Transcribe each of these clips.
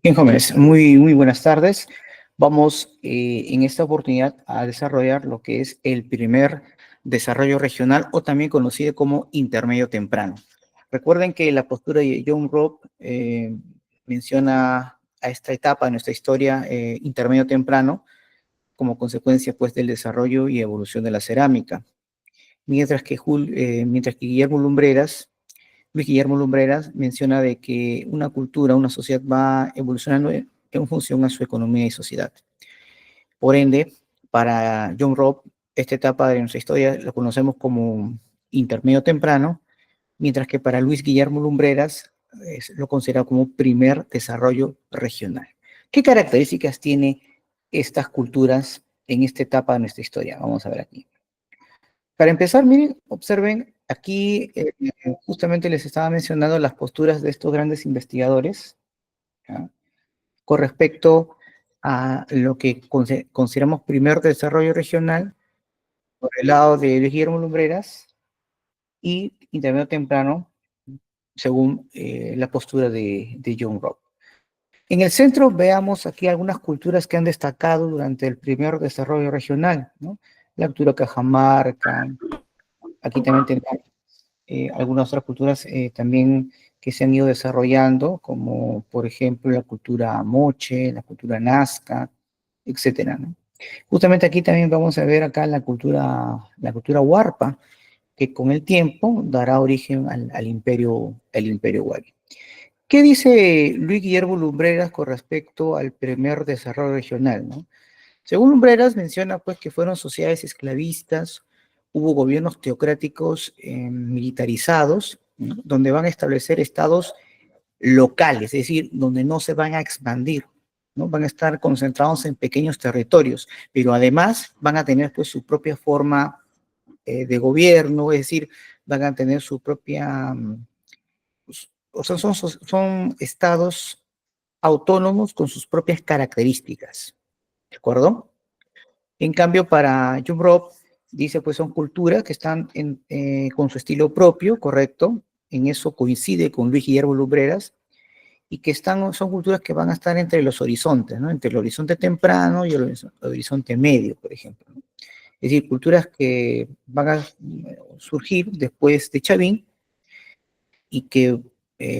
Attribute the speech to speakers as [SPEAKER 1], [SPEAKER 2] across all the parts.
[SPEAKER 1] Bien, jóvenes, muy buenas tardes. Vamos en esta oportunidad a desarrollar lo que es el primer desarrollo regional o también conocido como intermedio temprano. Recuerden que la postura de John Robb menciona a esta etapa de nuestra historia intermedio temprano como consecuencia pues del desarrollo y evolución de la cerámica. Mientras que Luis Guillermo Lumbreras menciona de que una cultura, una sociedad va evolucionando en función a su economía y sociedad. Por ende, para John Robb, esta etapa de nuestra historia la conocemos como intermedio temprano, mientras que para Luis Guillermo Lumbreras lo considera como primer desarrollo regional. ¿Qué características tiene estas culturas en esta etapa de nuestra historia? Vamos a ver aquí. Para empezar, miren, observen, aquí justamente les estaba mencionando las posturas de estos grandes investigadores, ¿ya? Con respecto a lo que consideramos primer desarrollo regional, por el lado de Luis Guillermo Lumbreras, y intermedio temprano, según la postura de John Robb. En el centro veamos aquí algunas culturas que han destacado durante el primer desarrollo regional, ¿no? La cultura cajamarca, aquí también tenemos algunas otras culturas también que se han ido desarrollando, como por ejemplo la cultura moche, la cultura nazca, etcétera, ¿no? Justamente aquí también vamos a ver acá la cultura huarpa, que con el tiempo dará origen al imperio Wari. ¿Qué dice Luis Guillermo Lumbreras con respecto al primer desarrollo regional, ¿no? Según Lumbreras, menciona pues que fueron sociedades esclavistas, hubo gobiernos teocráticos militarizados, ¿no? Donde van a establecer estados locales, es decir, donde no se van a expandir, ¿no? Van a estar concentrados en pequeños territorios, pero además van a tener pues su propia forma de gobierno, es decir, van a tener su propia, o sea, son estados autónomos con sus propias características, ¿de acuerdo? En cambio, para Jung Rob, dice, pues son culturas que están con su estilo propio, correcto. En eso coincide con Luis Guillermo Lumbreras, y que son culturas que van a estar entre los horizontes, ¿no? Entre el horizonte temprano y el horizonte medio, por ejemplo, ¿no? Es decir, culturas que van a surgir después de Chavín y que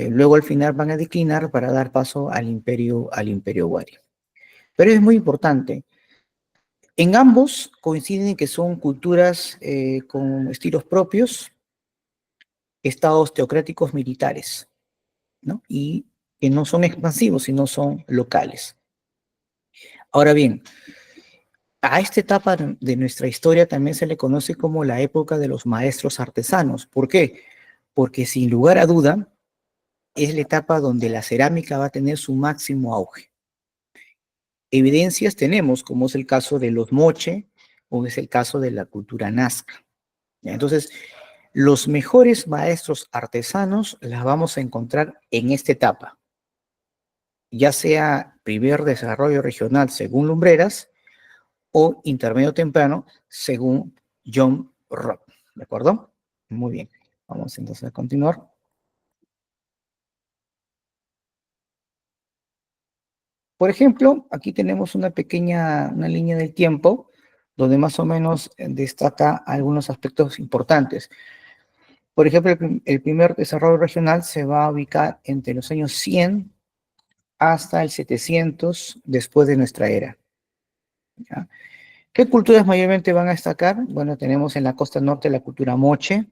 [SPEAKER 1] luego al final van a declinar para dar paso al imperio Wari. Pero es muy importante. En ambos coinciden en que son culturas con estilos propios, estados teocráticos militares, ¿no? Y que no son expansivos, sino son locales. Ahora bien, a esta etapa de nuestra historia también se le conoce como la época de los maestros artesanos. ¿Por qué? Porque sin lugar a duda es la etapa donde la cerámica va a tener su máximo auge. Evidencias tenemos, como es el caso de los moche o es el caso de la cultura nazca. Entonces, los mejores maestros artesanos las vamos a encontrar en esta etapa, ya sea primer desarrollo regional según Lumbreras o intermedio temprano según John Robb. ¿De acuerdo? Muy bien. Vamos entonces a continuar. Por ejemplo, aquí tenemos una línea del tiempo donde más o menos destaca algunos aspectos importantes. Por ejemplo, el primer desarrollo regional se va a ubicar entre los años 100 hasta el 700 después de nuestra era, ¿ya? ¿Qué culturas mayormente van a destacar? Bueno, tenemos en la costa norte la cultura moche,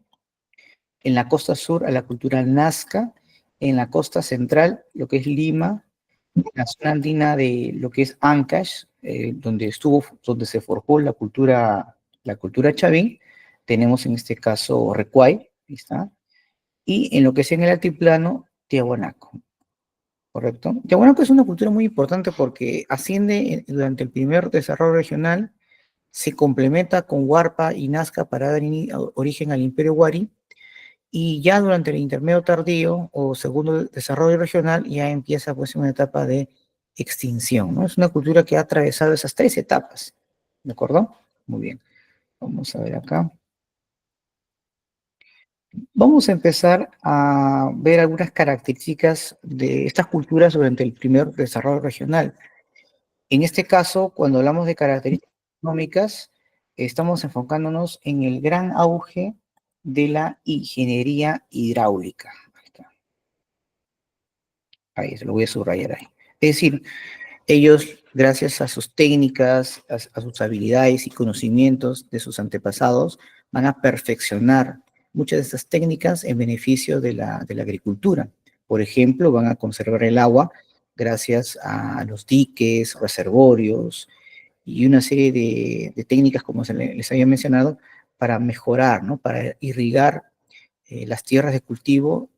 [SPEAKER 1] en la costa sur a la cultura nazca, en la costa central lo que es Lima, en la zona andina de lo que es Ancash, donde se forjó la cultura chavín, tenemos en este caso Recuay, ahí está, y en lo que es en el altiplano, Tiahuanaco. ¿Correcto? Tiahuanaco es una cultura muy importante porque asciende durante el primer desarrollo regional, se complementa con Huarpa y Nazca para dar origen al Imperio Wari, y ya durante el intermedio tardío o segundo desarrollo regional ya empieza pues una etapa de extinción, ¿no? Es una cultura que ha atravesado esas tres etapas, ¿de acuerdo? Muy bien, vamos a ver acá. Vamos a empezar a ver algunas características de estas culturas durante el primer desarrollo regional. En este caso, cuando hablamos de características económicas, estamos enfocándonos en el gran auge de la ingeniería hidráulica. Ahí está. Ahí, se lo voy a subrayar ahí. Es decir, ellos, gracias a sus técnicas, a sus habilidades y conocimientos de sus antepasados, van a perfeccionar muchas de estas técnicas en beneficio de la agricultura. Por ejemplo, van a conservar el agua gracias a los diques, reservorios y una serie de técnicas, como les había mencionado, para mejorar, ¿no? Para irrigar las tierras de cultivo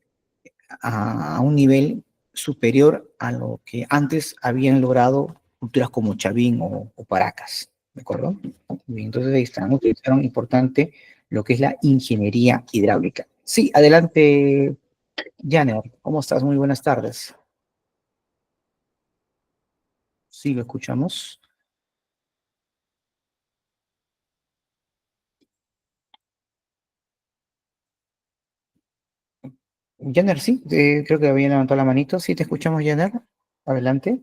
[SPEAKER 1] a un nivel superior a lo que antes habían logrado culturas como Chavín o Paracas, ¿de acuerdo? Bien, entonces ahí están, utilizaron importante lo que es la ingeniería hidráulica. Sí, adelante, Janer, ¿cómo estás? Muy buenas tardes. Sí, lo escuchamos. Janer, sí, creo que había levantado la manito. Sí, te escuchamos, Janer. Adelante.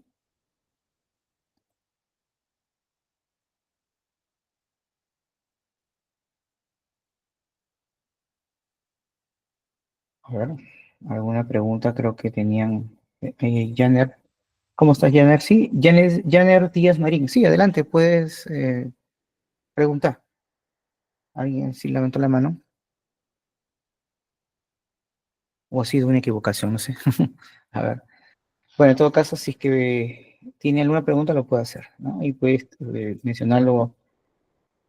[SPEAKER 1] A ver, alguna pregunta creo que tenían. Janer, ¿cómo estás, Janer? Sí, Janer Díaz Marín. Sí, adelante, puedes preguntar. ¿Alguien sí levantó la mano? ¿O ha sido una equivocación? No sé. A ver. Bueno, en todo caso, si es que tiene alguna pregunta, lo puede hacer, ¿no? Y puedes mencionarlo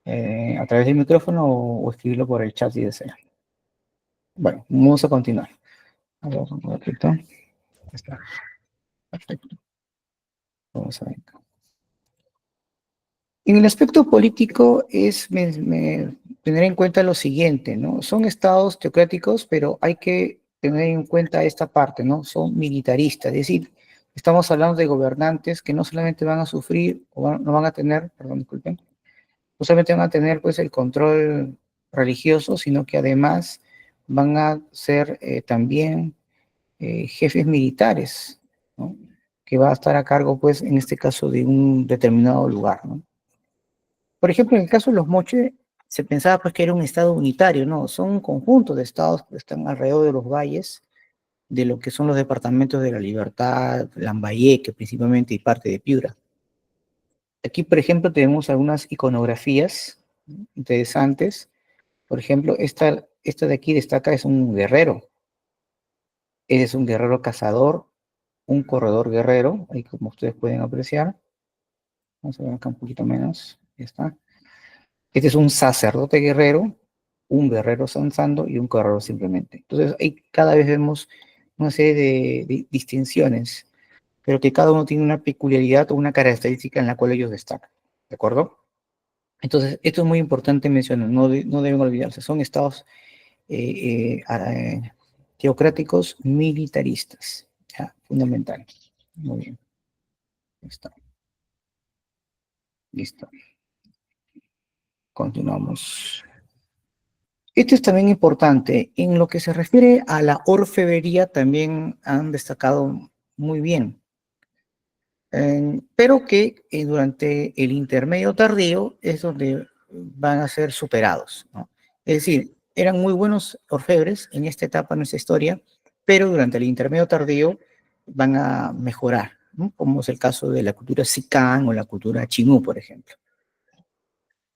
[SPEAKER 1] a través del micrófono o escribirlo por el chat si desea. Bueno, vamos a continuar. A ver, un ratito. Está. Perfecto. Vamos a ver. En el aspecto político es tener en cuenta lo siguiente, ¿no? Son estados teocráticos, pero hay que tener en cuenta esta parte, ¿no? Son militaristas, es decir, estamos hablando de gobernantes que no solamente van a sufrir, no van a tener, perdón, disculpen, no solamente van a tener pues el control religioso, sino que además van a ser también jefes militares, ¿no? Que va a estar a cargo pues en este caso de un determinado lugar, ¿no? Por ejemplo, en el caso de los Moche, se pensaba pues que era un estado unitario, ¿no? Son un conjunto de estados que están alrededor de los valles, de lo que son los departamentos de La Libertad, Lambayeque principalmente y parte de Piura. Aquí, por ejemplo, tenemos algunas iconografías interesantes. Por ejemplo, esta de aquí destaca, es un guerrero. Es un guerrero cazador, un corredor guerrero, ahí como ustedes pueden apreciar. Vamos a ver acá un poquito menos. Ahí está. Este es un sacerdote guerrero, un guerrero zanzando y un guerrero simplemente. Entonces, ahí cada vez vemos una serie de distinciones, pero que cada uno tiene una peculiaridad o una característica en la cual ellos destacan. ¿De acuerdo? Entonces, esto es muy importante mencionar, no deben olvidarse. Son estados teocráticos militaristas. ¿Ya? Fundamental. Muy bien. Listo. Listo. Continuamos. Esto es también importante. En lo que se refiere a la orfebrería, también han destacado muy bien, pero que durante el intermedio tardío es donde van a ser superados, ¿no? Es decir, eran muy buenos orfebres en esta etapa de nuestra historia, pero durante el intermedio tardío van a mejorar, ¿no? Como es el caso de la cultura Sicán o la cultura Chimú, por ejemplo.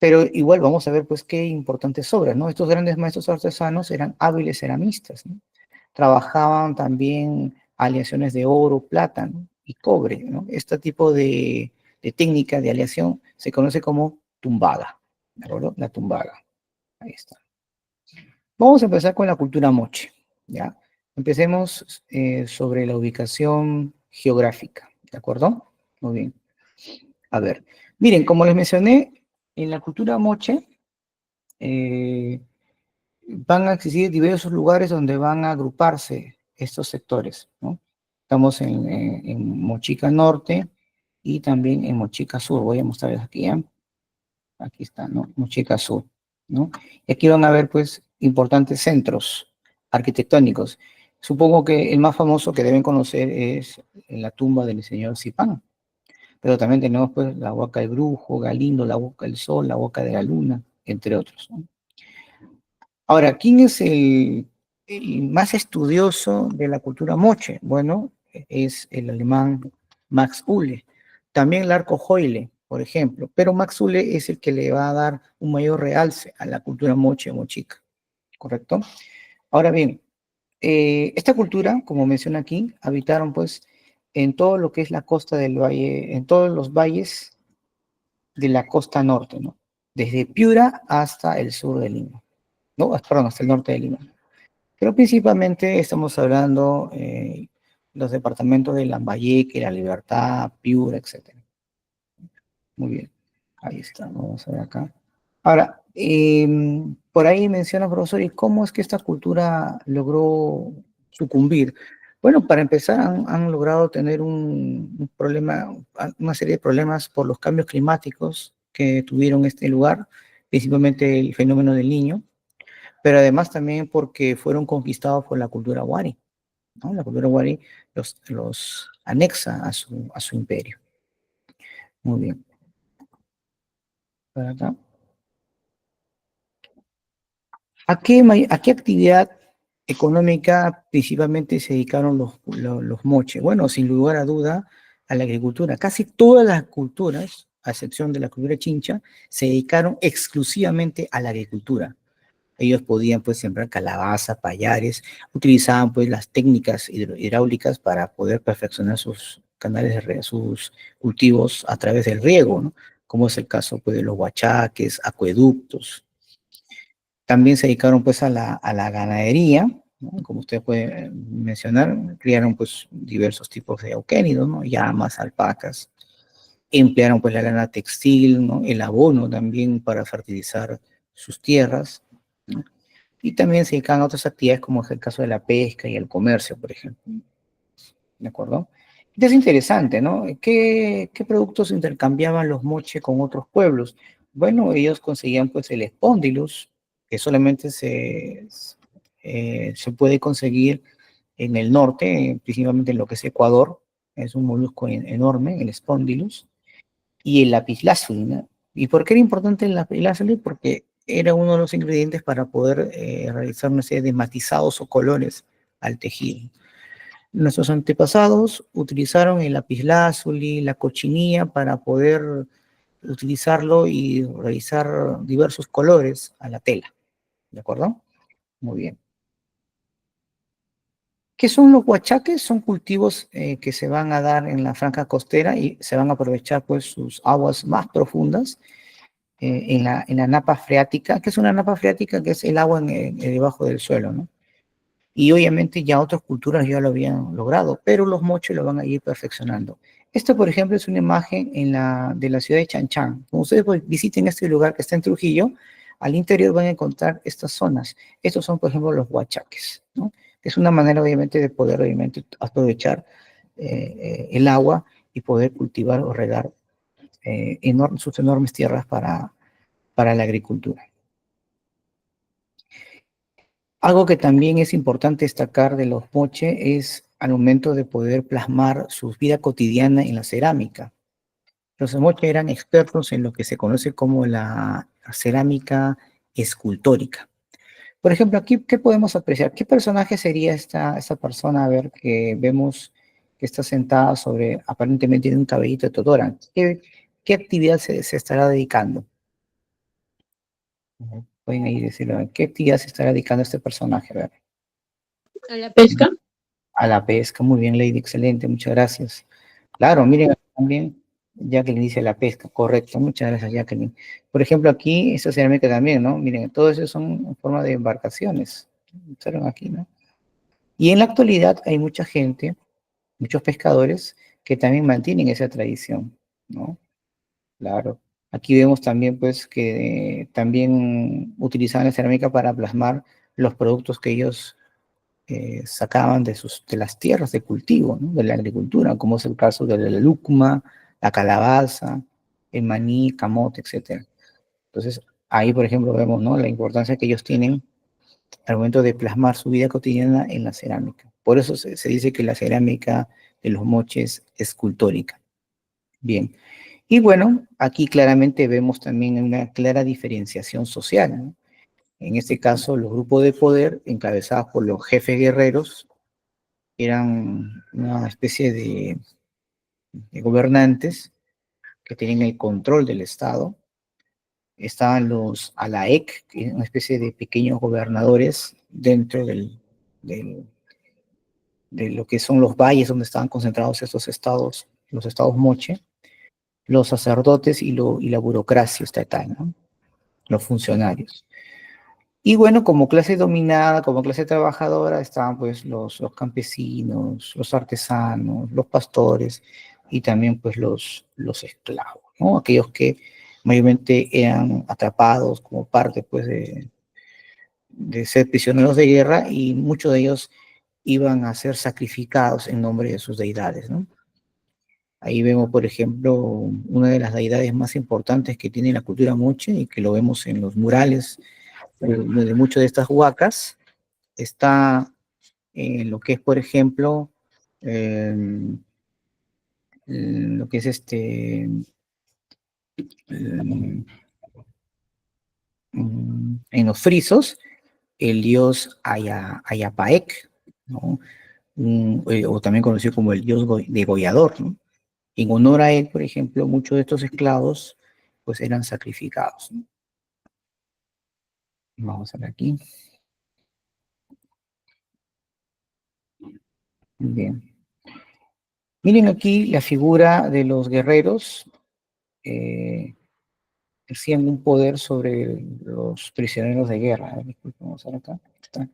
[SPEAKER 1] Pero igual vamos a ver pues qué importantes obras, ¿no? Estos grandes maestros artesanos eran hábiles ceramistas, ¿no? Trabajaban también aleaciones de oro, plata, ¿no? Y cobre, ¿no? Este tipo de técnica de aleación se conoce como tumbaga, ¿de acuerdo? La tumbaga, ahí está. Vamos a empezar con la cultura moche, ¿ya? Empecemos sobre la ubicación geográfica, ¿de acuerdo? Muy bien. A ver, miren, como les mencioné, en la cultura moche, eh, van a existir diversos lugares donde van a agruparse estos sectores, ¿no? Estamos en Mochica Norte y también en Mochica Sur. Voy a mostrarles aquí, ¿ya? Aquí está, ¿no? Mochica Sur, ¿no? Y aquí van a ver, pues, importantes centros. arquitectónicos. Supongo que el más famoso que deben conocer es la tumba del señor Zipán, pero también tenemos pues la Huaca del Brujo, Galindo, la Boca del Sol, la Boca de la Luna, entre otros, ¿no? Ahora, ¿quién es el más estudioso de la cultura moche? Bueno, es el alemán Max Uhle. También Larco Hoyle, por ejemplo, pero Max Uhle es el que le va a dar un mayor realce a la cultura moche mochica, ¿correcto? Ahora bien, esta cultura, como menciona aquí, habitaron pues en todo lo que es la costa del valle, en todos los valles de la costa norte, ¿no? Desde Piura hasta el sur de Lima, ¿no? Perdón, hasta el norte de Lima. Pero principalmente estamos hablando los departamentos de Lambayeque, La Libertad, Piura, etcétera. Muy bien, ahí está, vamos a ver acá. Ahora, por ahí menciona, profesor, ¿y cómo es que esta cultura logró sucumbir? Bueno, para empezar, han logrado tener un problema, una serie de problemas por los cambios climáticos que tuvieron este lugar, principalmente el fenómeno del Niño, pero además también porque fueron conquistados por la cultura wari, ¿no? La cultura wari los anexa a su imperio. Muy bien. Para acá. ¿A qué actividad económica principalmente se dedicaron los moches? Bueno, sin lugar a duda, a la agricultura. Casi todas las culturas, a excepción de la cultura chincha, se dedicaron exclusivamente a la agricultura. Ellos podían pues sembrar calabaza, payares, utilizaban pues las técnicas hidráulicas para poder perfeccionar sus canales sus cultivos a través del riego, ¿no? Como es el caso pues de los huachaques, acueductos. También se dedicaron pues a la ganadería, ¿no? Como usted puede mencionar, criaron pues diversos tipos de auquénidos, ¿no? Llamas, alpacas. Emplearon pues la lana textil, ¿no? El abono también para fertilizar sus tierras, ¿no? Y también se dedican a otras actividades como es el caso de la pesca y el comercio, por ejemplo. ¿De acuerdo? Es interesante, ¿no? ¿Qué productos intercambiaban los moche con otros pueblos? Bueno, ellos conseguían pues el espondilus, que solamente se puede conseguir en el norte, principalmente en lo que es Ecuador. Es un molusco enorme, el espondilus, y el lapislázuli, ¿no? ¿Y por qué era importante el lapislázuli? Porque era uno de los ingredientes para poder realizar una serie de matizados o colores al tejido. Nuestros antepasados utilizaron el lapislázuli, la cochinilla para poder utilizarlo y realizar diversos colores a la tela. ¿De acuerdo? Muy bien. ¿Qué son los huachaques? Son cultivos que se van a dar en la franja costera y se van a aprovechar pues sus aguas más profundas en la napa freática. ¿Qué es una napa freática? Que es el agua debajo del suelo, ¿no? Y obviamente ya otras culturas ya lo habían logrado, pero los mochos lo van a ir perfeccionando. Esto, por ejemplo, es una imagen de la ciudad de Chanchán. Como ustedes pues, visiten este lugar que está en Trujillo, al interior van a encontrar estas zonas. Estos son, por ejemplo, los huachaques, ¿no? Es una manera, obviamente, de poder, obviamente, aprovechar el agua y poder cultivar o regar sus enormes tierras para la agricultura. Algo que también es importante destacar de los moche es al momento de poder plasmar su vida cotidiana en la cerámica. Los moche eran expertos en lo que se conoce como la cerámica escultórica. Por ejemplo, aquí, ¿qué podemos apreciar? ¿Qué personaje sería esta persona? A ver, que vemos que está sentada sobre, aparentemente tiene un cabellito de Totora. ¿Qué actividad se estará dedicando? Pueden ahí decirlo. ¿Qué actividad se estará dedicando este personaje? A ver.
[SPEAKER 2] A la pesca.
[SPEAKER 1] A la pesca, muy bien, Lady, excelente, muchas gracias. Claro, miren, también Jacqueline dice la pesca, correcto, muchas gracias, Jacqueline. Por ejemplo, aquí, esta cerámica también, ¿no? Miren, todo eso son en forma de embarcaciones, observen aquí, ¿no? Y en la actualidad hay mucha gente, muchos pescadores, que también mantienen esa tradición, ¿no? Claro. Aquí vemos también, pues, que también utilizaban la cerámica para plasmar los productos que ellos sacaban de las tierras de cultivo, ¿no? De la agricultura, como es el caso de la lúcuma, la calabaza, el maní, camote, etc. Entonces, ahí, por ejemplo, vemos, ¿no? La importancia que ellos tienen al momento de plasmar su vida cotidiana en la cerámica. Por eso se dice que la cerámica de los moches es escultórica. Bien. Y bueno, aquí claramente vemos también una clara diferenciación social, ¿no? En este caso, los grupos de poder, encabezados por los jefes guerreros, eran una especie de gobernantes que tenían el control del Estado. Estaban los alaek, que es una especie de pequeños gobernadores dentro del- de lo que son los valles donde estaban concentrados estos estados, los estados moche, los sacerdotes y la burocracia estatal, ¿no? Los funcionarios. Y bueno, como clase dominada, como clase trabajadora, estaban pues los campesinos, los artesanos, los pastores y también pues los esclavos, ¿no? Aquellos que mayormente eran atrapados como parte pues de ser prisioneros de guerra y muchos de ellos iban a ser sacrificados en nombre de sus deidades, ¿no? Ahí vemos, por ejemplo, una de las deidades más importantes que tiene la cultura moche y que lo vemos en los murales de muchas de estas huacas, está en lo que es, por ejemplo, eh, lo que es eh, en los frisos, el dios Ayapaec, ¿no? O también conocido como el dios degollador, ¿no? En honor a él, por ejemplo, muchos de estos esclavos pues eran sacrificados, ¿no? Vamos a ver aquí. Bien. Miren aquí la figura de los guerreros. Ejercían un poder sobre los prisioneros de guerra. Disculpen, vamos a ver acá. Está.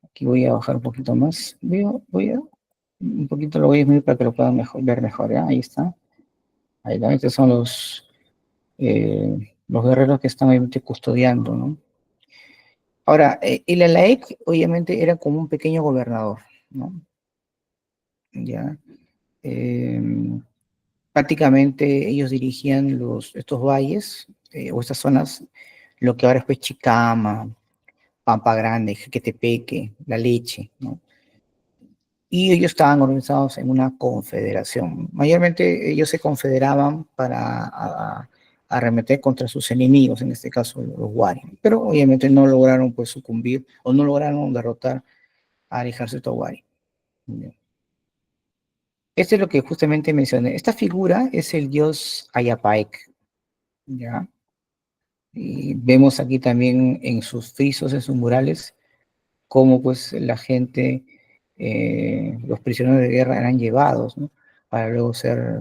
[SPEAKER 1] Aquí voy a bajar un poquito más. Un poquito lo voy a disminuir para que lo puedan ver mejor. ¿Ya? Ahí está. Ahí está. Estos son los guerreros que están obviamente custodiando, ¿no? Ahora, el Alaek obviamente era como un pequeño gobernador, ¿no? Ya. Eh, Prácticamente ellos dirigían estos valles o estas zonas, lo que ahora es pues Chicama, Pampa Grande, Jequetepeque, La Leche, ¿no? Y ellos estaban organizados en una confederación. Mayormente ellos se confederaban para arremeter contra sus enemigos, en este caso los Wari. Pero obviamente no lograron pues sucumbir o no lograron derrotar al ejército Wari. Esto es lo que justamente mencioné. Esta figura es el dios Ayapaec, ¿ya? Y vemos aquí también en sus frisos, en sus murales, cómo pues la gente, los prisioneros de guerra eran llevados, ¿no? Para luego ser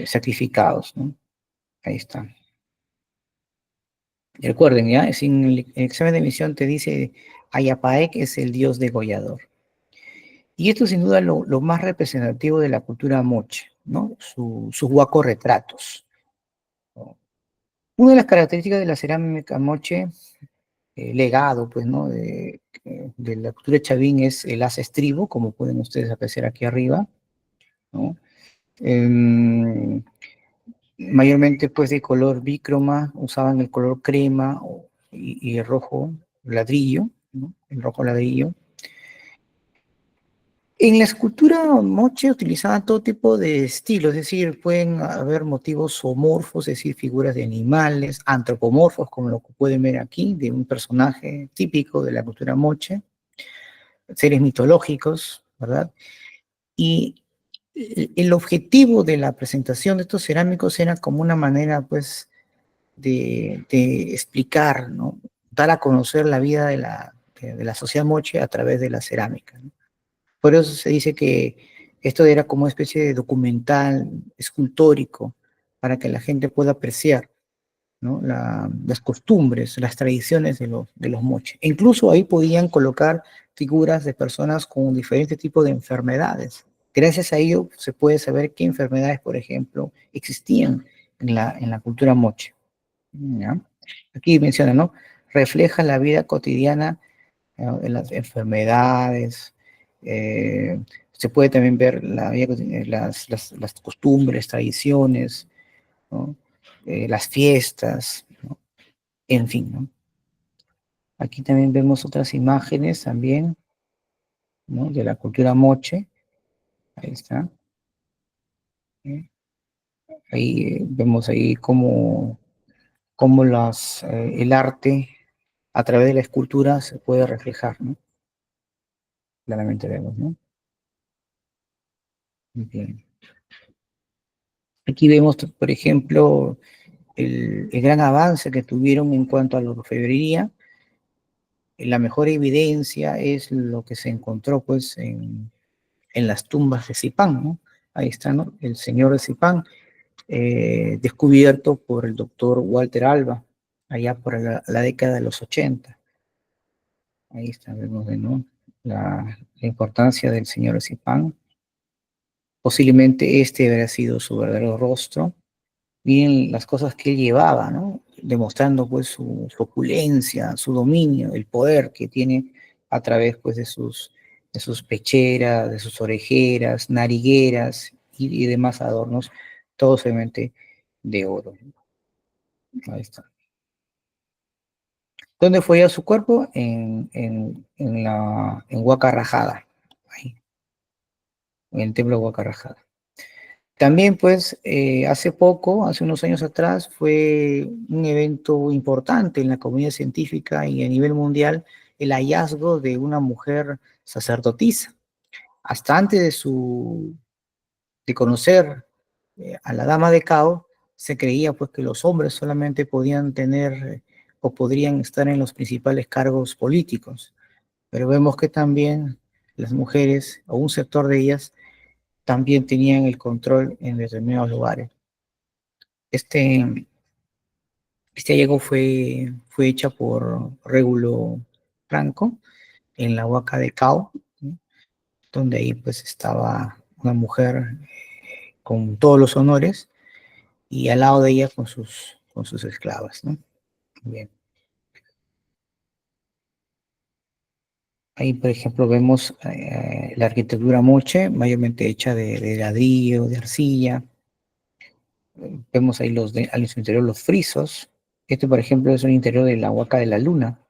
[SPEAKER 1] sacrificados, ¿no? Ahí está. Y recuerden, ¿ya? En el examen de admisión te dice, Ayapaec es el dios degollador. Y esto es sin duda lo más representativo de la cultura moche, ¿no? Sus huacos retratos, ¿no? Una de las características de la cerámica moche, legado, pues, ¿no? De la cultura chavín es el haz estribo, como pueden ustedes apreciar aquí arriba, ¿no? Mayormente, pues, de color bícroma, usaban el color crema y el rojo ladrillo, ¿no? El rojo ladrillo. En la escultura moche utilizaban todo tipo de estilos, es decir, pueden haber motivos zoomorfos, es decir, figuras de animales, antropomorfos, como lo que pueden ver aquí, de un personaje típico de la cultura moche, seres mitológicos, ¿verdad? Y el objetivo de la presentación de estos cerámicos era como una manera, pues, de explicar, ¿no? Dar a conocer la vida de la sociedad moche a través de la cerámica, ¿no? Por eso se dice que esto era como una especie de documental escultórico para que la gente pueda apreciar, ¿no? Las costumbres, las tradiciones de los moches. E incluso ahí podían colocar figuras de personas con diferentes tipos de enfermedades. Gracias a ello se puede saber qué enfermedades, por ejemplo, existían en la cultura moche. ¿Ya? Aquí menciona, ¿no? Refleja la vida cotidiana, ¿no? En las enfermedades. Se puede también ver las costumbres, tradiciones, ¿no? Las fiestas, ¿no? En fin, ¿no? Aquí también vemos otras imágenes también, ¿no? De la cultura moche. Ahí está. ¿Eh? Ahí vemos ahí cómo el arte a través de la escultura se puede reflejar, ¿no? Claramente vemos, ¿no? Muy bien. Aquí vemos, por ejemplo, el gran avance que tuvieron en cuanto a la orfebrería. La mejor evidencia es lo que se encontró, pues, en las tumbas de Zipán, ¿no? Ahí está, ¿no? El señor de Zipán, descubierto por el doctor Walter Alba, allá por la década de los 80. Ahí está, vemos, ¿no? La importancia del señor de Zipán. Posiblemente este habría sido su verdadero rostro. Miren las cosas que él llevaba, ¿no? Demostrando pues su opulencia, su dominio, el poder que tiene a través pues de sus pecheras, de sus orejeras, narigueras y demás adornos, todos obviamente de oro. Ahí está. ¿Dónde fue ya su cuerpo? En Huaca Rajada, ahí, en el templo de Huaca Rajada. También, pues, hace unos años atrás, fue un evento importante en la comunidad científica y a nivel mundial el hallazgo de una mujer sacerdotisa. Hasta antes de conocer a la dama de Cao, se creía pues que los hombres solamente podían tener o podrían estar en los principales cargos políticos, pero vemos que también las mujeres, o un sector de ellas, también tenían el control en determinados lugares. Este, este hallazgo fue hecha por Régulo Franco en la Huaca de Cao, ¿no? Donde ahí pues estaba una mujer con todos los honores y al lado de ella con sus esclavas, ¿no? Bien. Ahí, por ejemplo, vemos la arquitectura moche, mayormente hecha de ladrillo, de arcilla. Vemos ahí en su interior los frisos. Este, por ejemplo, es un interior de la Huaca de la Luna,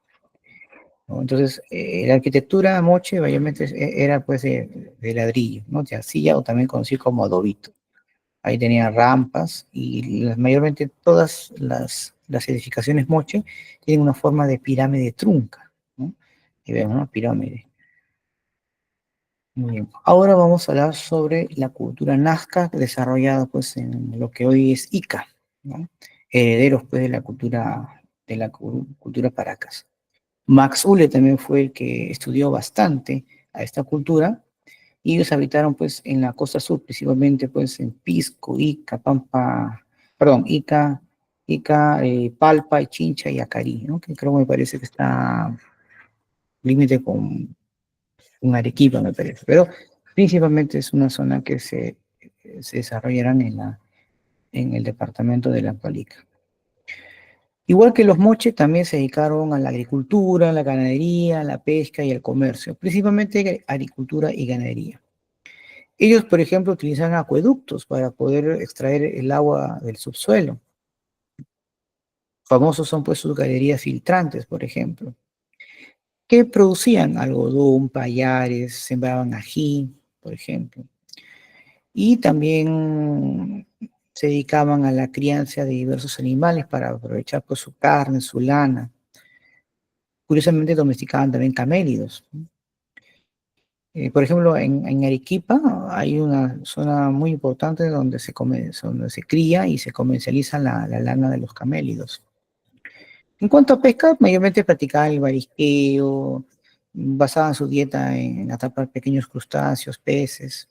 [SPEAKER 1] ¿no? Entonces, la arquitectura moche mayormente era pues de ladrillo, ¿no? De arcilla o también conocido como adobito. Ahí tenía rampas y mayormente todas las edificaciones moche tienen una forma de pirámide trunca, ¿no? Y vemos, ¿no? Pirámide. Muy bien. Ahora vamos a hablar sobre la cultura nazca desarrollada pues en lo que hoy es Ica, ¿no? Herederos pues de la cultura Paracas. Max Ulle también fue el que estudió bastante a esta cultura y ellos habitaron pues en la costa sur, principalmente pues en Pisco, Ica, Pampa, perdón, Ica, Palpa, Chincha y Acarí, ¿no? Que creo me parece que está límite con Arequipa, me parece, pero principalmente es una zona que se desarrollarán en el departamento de La Palica. Igual que los moches, también se dedicaron a la agricultura, la ganadería, la pesca y el comercio, principalmente agricultura y ganadería. Ellos, por ejemplo, utilizan acueductos para poder extraer el agua del subsuelo. Famosos son pues sus galerías filtrantes, por ejemplo, que producían algodón, payares, sembraban ají, por ejemplo. Y también se dedicaban a la crianza de diversos animales para aprovechar pues su carne, su lana. Curiosamente domesticaban también camélidos, ¿no? Por ejemplo, en Arequipa hay una zona muy importante donde se cría y se comercializa la lana de los camélidos. En cuanto a pesca, mayormente practicaban el marisqueo, basaban su dieta en atrapar pequeños crustáceos, peces.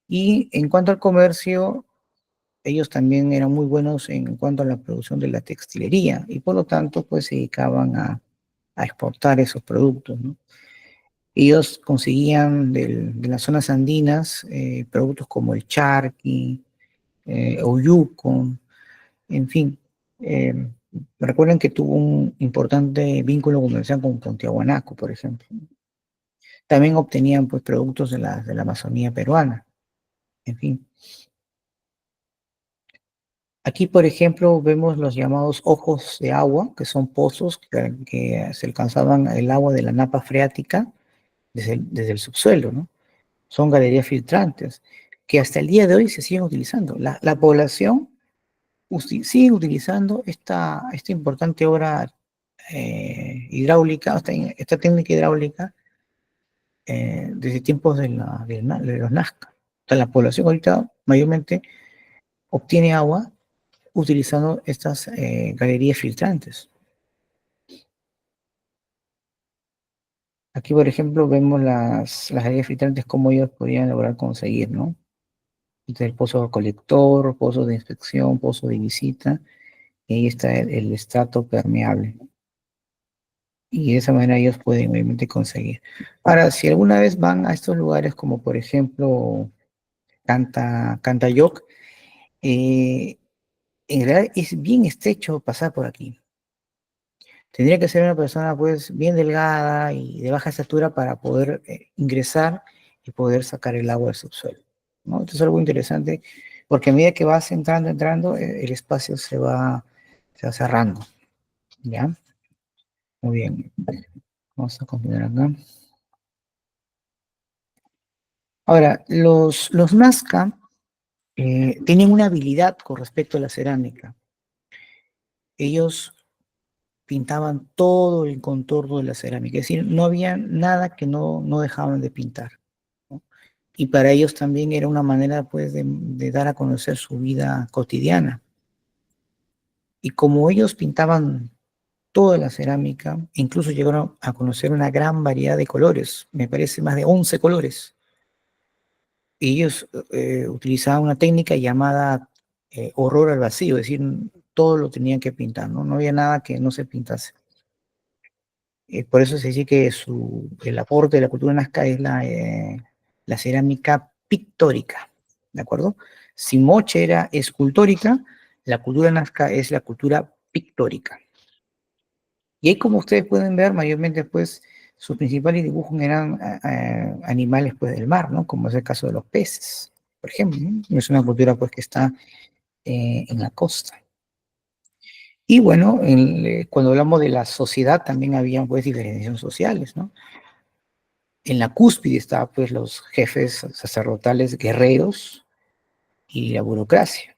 [SPEAKER 1] Y en cuanto al comercio, ellos también eran muy buenos en cuanto a la producción de la textilería y por lo tanto, pues se dedicaban a exportar esos productos, ¿no? Ellos conseguían de las zonas andinas productos como el charqui, oyuco, en fin. eh, Recuerden que tuvo un importante vínculo comercial con Tiahuanaco, por ejemplo. También obtenían pues, productos de la Amazonía peruana, en fin. Aquí, por ejemplo, vemos los llamados ojos de agua, que son pozos que se alcanzaban el agua de la napa freática desde el subsuelo, ¿no? Son galerías filtrantes que hasta el día de hoy se siguen utilizando. La población sigue utilizando esta importante obra hidráulica, esta técnica hidráulica desde tiempos de los Nazca. O sea, la población ahorita mayormente obtiene agua utilizando estas galerías filtrantes. Aquí, por ejemplo, vemos las galerías filtrantes, cómo ellos podían lograr conseguir, ¿no? Entonces, el pozo colector, pozo de inspección, pozo de visita, y ahí está el estrato permeable. Y de esa manera ellos pueden obviamente conseguir. Ahora, si alguna vez van a estos lugares como por ejemplo Cantayoc, en realidad es bien estrecho pasar por aquí. Tendría que ser una persona pues bien delgada y de baja estatura para poder ingresar y poder sacar el agua del subsuelo, ¿no? Esto es algo interesante porque a medida que vas entrando, el espacio se va cerrando, ¿ya? Muy bien, vamos a continuar acá. Ahora, los Nazca tienen una habilidad con respecto a la cerámica. Ellos pintaban todo el contorno de la cerámica, es decir, no había nada que no dejaban de pintar, ¿no? Y para ellos también era una manera, pues, de dar a conocer su vida cotidiana. Y como ellos pintaban toda la cerámica, incluso llegaron a conocer una gran variedad de colores, me parece más de 11 colores. Ellos utilizaban una técnica llamada horror al vacío, es decir, todo lo tenían que pintar, ¿no? No había nada que no se pintase. Por eso se dice que el aporte de la cultura nazca es la cerámica pictórica, ¿de acuerdo? Si Moche era escultórica, la cultura nazca es la cultura pictórica. Y ahí, como ustedes pueden ver, mayormente, pues, sus principales dibujos eran animales, pues, del mar, ¿no? Como es el caso de los peces, por ejemplo, ¿no? Es una cultura, pues, que está en la costa. Y bueno, cuando hablamos de la sociedad, también había, pues, diferenciaciones sociales, ¿no? En la cúspide estaban, pues, los jefes sacerdotales guerreros y la burocracia.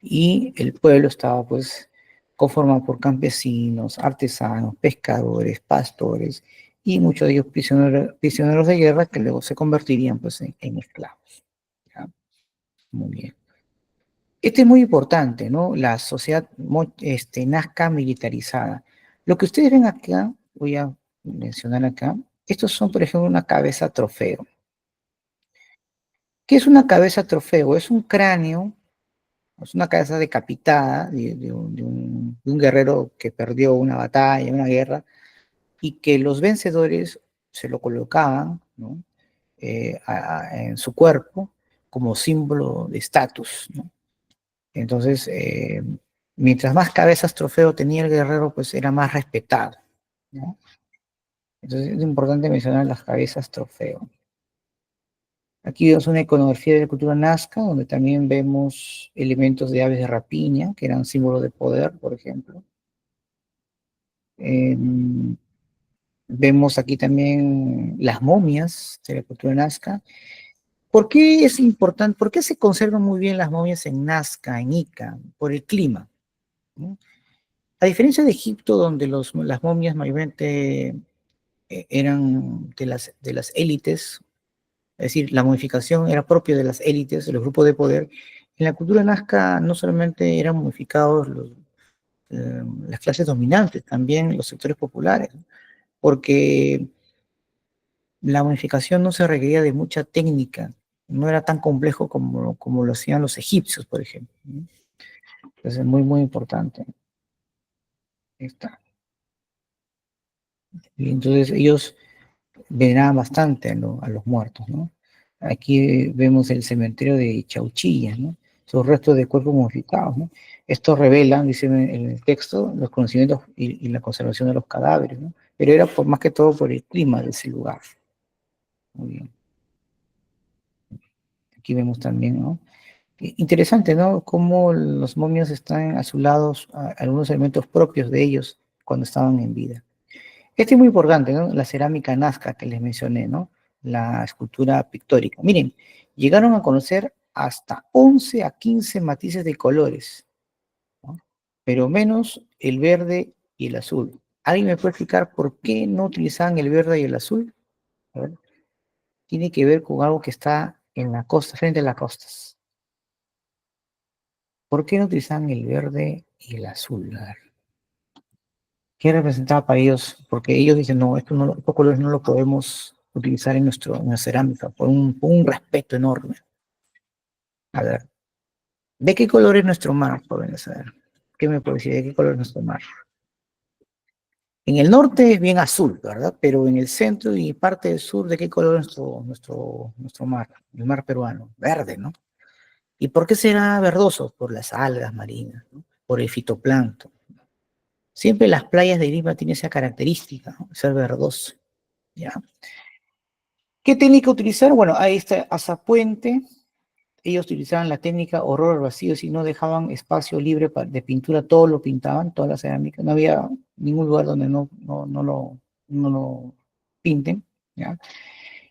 [SPEAKER 1] Y el pueblo estaba, pues, conformado por campesinos, artesanos, pescadores, pastores, y muchos de ellos prisioneros de guerra que luego se convertirían, pues, en esclavos. ¿Ya? Muy bien. Este es muy importante, ¿no? La sociedad nazca militarizada. Lo que ustedes ven acá, voy a mencionar acá, estos son, por ejemplo, una cabeza trofeo. ¿Qué es una cabeza trofeo? Es un cráneo, es una cabeza decapitada de un guerrero que perdió una batalla, una guerra, y que los vencedores se lo colocaban, ¿no? En su cuerpo como símbolo de estatus, ¿no? Entonces, mientras más cabezas trofeo tenía el guerrero, pues era más respetado, ¿no? Entonces es importante mencionar las cabezas trofeo. Aquí vemos una iconografía de la cultura nazca, donde también vemos elementos de aves de rapiña, que eran símbolos de poder, por ejemplo. Eh, Vemos aquí también las momias de la cultura nazca. ¿Por qué es importante? ¿Por qué se conservan muy bien las momias en Nazca, en Ica? Por el clima, ¿no? A diferencia de Egipto, donde las momias mayormente eran de las élites, es decir, la momificación era propia de las élites, de los grupos de poder. En la cultura nazca no solamente eran momificados las clases dominantes, también los sectores populares, ¿no? Porque la momificación no se requería de mucha técnica, no era tan complejo como lo hacían los egipcios, por ejemplo, ¿no? Entonces es muy, muy importante. Ahí está. Y entonces ellos veneraban bastante a los muertos, ¿no? Aquí vemos el cementerio de Chauchilla, ¿no? Sus restos de cuerpos momificados, ¿no? Esto revela, dice en el texto, los conocimientos y la conservación de los cadáveres, ¿no? Pero era más que todo por el clima de ese lugar. Muy bien. Aquí vemos también, ¿no? Interesante, ¿no? Cómo los momios están azulados, algunos elementos propios de ellos cuando estaban en vida. Este es muy importante, ¿no? La cerámica Nazca que les mencioné, ¿no? La escultura pictórica. Miren, llegaron a conocer hasta 11 a 15 matices de colores, ¿no? Pero menos el verde y el azul. ¿Alguien me puede explicar por qué no utilizaban el verde y el azul? A ver, tiene que ver con algo que está en la costa, frente a las costas. ¿Por qué no utilizaban el verde y el azul? A ver, ¿qué representaba para ellos? Porque ellos dicen, no, estos colores no los podemos utilizar en nuestra cerámica, por un respeto enorme. A ver, ¿de qué color es nuestro mar, jóvenes? A ver, ¿qué me puede decir? ¿De qué color es nuestro mar? En el norte es bien azul, ¿verdad? Pero en el centro y parte del sur, ¿de qué color es nuestro mar? El mar peruano, verde, ¿no? ¿Y por qué será verdoso? Por las algas marinas, ¿no? Por el fitoplancton. Siempre las playas de Lima tienen esa característica, ¿no? Ser verdoso, ¿ya? ¿Qué técnica utilizar? Bueno, ahí está Azapuente. Ellos utilizaban la técnica horror al vacío, si no dejaban espacio libre de pintura, todo lo pintaban, toda la cerámica. No había ningún lugar donde no lo pinten, ¿ya?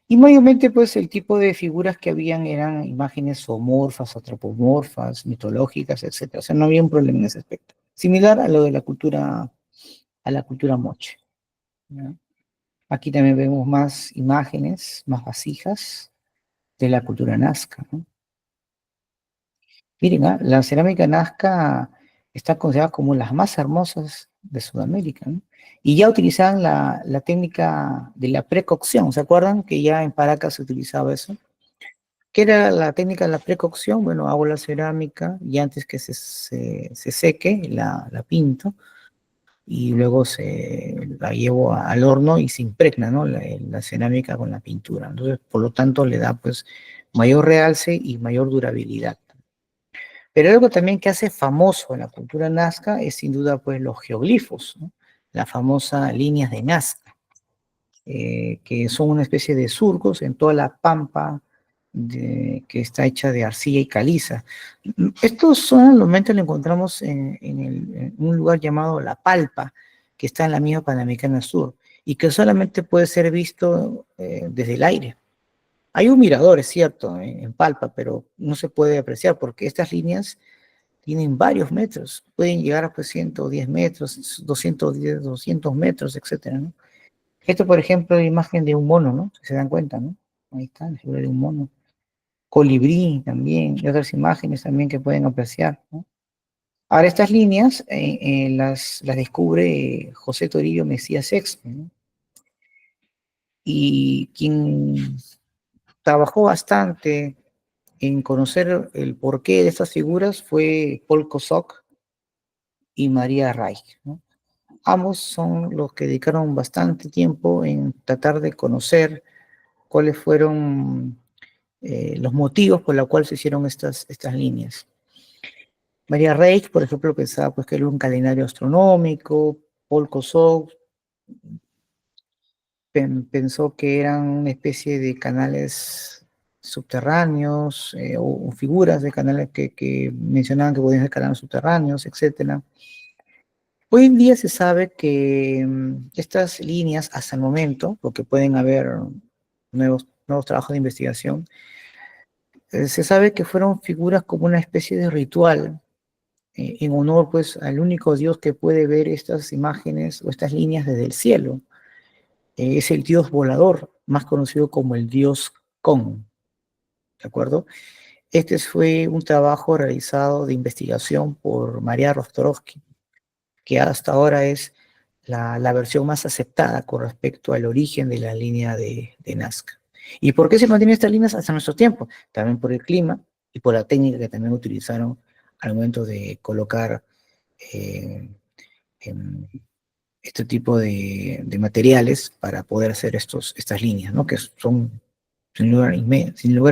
[SPEAKER 1] Y mayormente, pues, el tipo de figuras que habían eran imágenes zoomorfas, antropomorfas, mitológicas, etcétera. O sea, no había un problema en ese aspecto. Similar a lo de a la cultura moche, ¿ya? Aquí también vemos más imágenes, más vasijas de la cultura nazca, ¿no? Miren, la cerámica nazca está considerada como las más hermosas de Sudamérica, ¿no? Y ya utilizaban la técnica de la precocción, ¿se acuerdan? Que ya en Paracas se utilizaba eso. ¿Qué era la técnica de la precocción? Bueno, hago la cerámica y antes que se seque, la pinto y luego la llevo al horno y se impregna, ¿no? La cerámica con la pintura. Entonces, por lo tanto, le da pues mayor realce y mayor durabilidad. Pero algo también que hace famoso en la cultura nazca es sin duda pues los geoglifos, ¿no? La famosa líneas de Nazca, que son una especie de surcos en toda la pampa que está hecha de arcilla y caliza. Estos solamente lo encontramos en un lugar llamado La Palpa, que está en la misma Panamericana Sur, y que solamente puede ser visto desde el aire. Hay un mirador, es cierto, en Palpa, pero no se puede apreciar porque estas líneas tienen varios metros, pueden llegar a pues, 110 metros, 210, 200 metros, etcétera, ¿no? Esto, por ejemplo, es la imagen de un mono, ¿no? Si se dan cuenta, ¿no? Ahí está, la figura de un mono. Colibrí también, y otras imágenes también que pueden apreciar, ¿no? Ahora, estas líneas las descubre José Toribio Mesías Sexto, ¿no? Y quien trabajó bastante en conocer el porqué de estas figuras fue Paul Kosok y María Reich, ¿no? Ambos son los que dedicaron bastante tiempo en tratar de conocer cuáles fueron los motivos por los cuales se hicieron estas líneas. María Reich, por ejemplo, pensaba pues, que era un calendario astronómico. Paul Kosok pensó que eran una especie de canales subterráneos o figuras de canales que mencionaban que podían ser canales subterráneos, etcétera. Hoy en día se sabe que estas líneas, hasta el momento, porque pueden haber nuevos trabajos de investigación, se sabe que fueron figuras como una especie de ritual en honor pues al único Dios que puede ver estas imágenes o estas líneas desde el cielo. Es el Dios volador, más conocido como el Dios Kon, ¿de acuerdo? Este fue un trabajo realizado de investigación por María Rostrovsky, que hasta ahora es la versión más aceptada con respecto al origen de la línea de Nazca. ¿Y por qué se mantienen estas líneas hasta nuestro tiempo? También por el clima y por la técnica que también utilizaron al momento de colocar eh, en este tipo de materiales para poder hacer estas líneas, ¿no? Que son sin lugar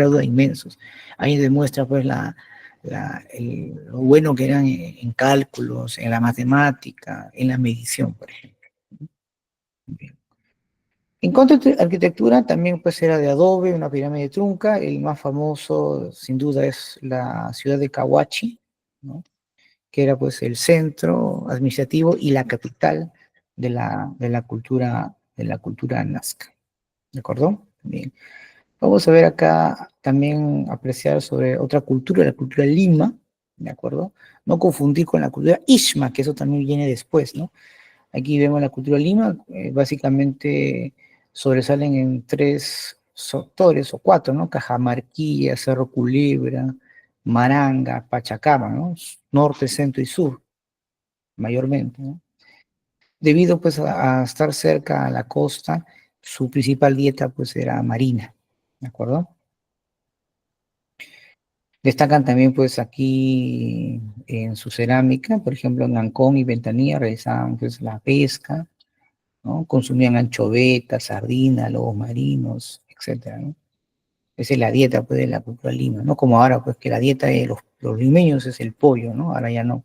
[SPEAKER 1] a duda inmensos. Ahí demuestra pues lo bueno que eran en cálculos, en la matemática, en la medición, por ejemplo. Bien. En cuanto a arquitectura, también pues era de adobe, una pirámide trunca. El más famoso, sin duda, es la ciudad de Cahuachi, ¿no? Que era pues el centro administrativo y la capital de la cultura nazca. ¿De acuerdo? Bien. Vamos a ver acá también apreciar sobre otra cultura, la cultura Lima, ¿de acuerdo? No confundir con la cultura Ishma, que eso también viene después, ¿no? Aquí vemos la cultura Lima, básicamente sobresalen en tres sectores o cuatro, ¿no? Cajamarquilla, Cerro Culebra, Maranga, Pachacama, ¿no? Norte, centro y sur, mayormente, ¿no? Debido pues a estar cerca a la costa, su principal dieta pues era marina, ¿de acuerdo? Destacan también pues aquí en su cerámica, por ejemplo en Ancón y Ventanilla realizaban pues la pesca, ¿no? Consumían anchoveta, sardina, lobos marinos, etcétera, ¿no? Esa es la dieta pues de la cultura lima, ¿no? Como ahora pues que la dieta de los limeños es el pollo, ¿no? Ahora ya no.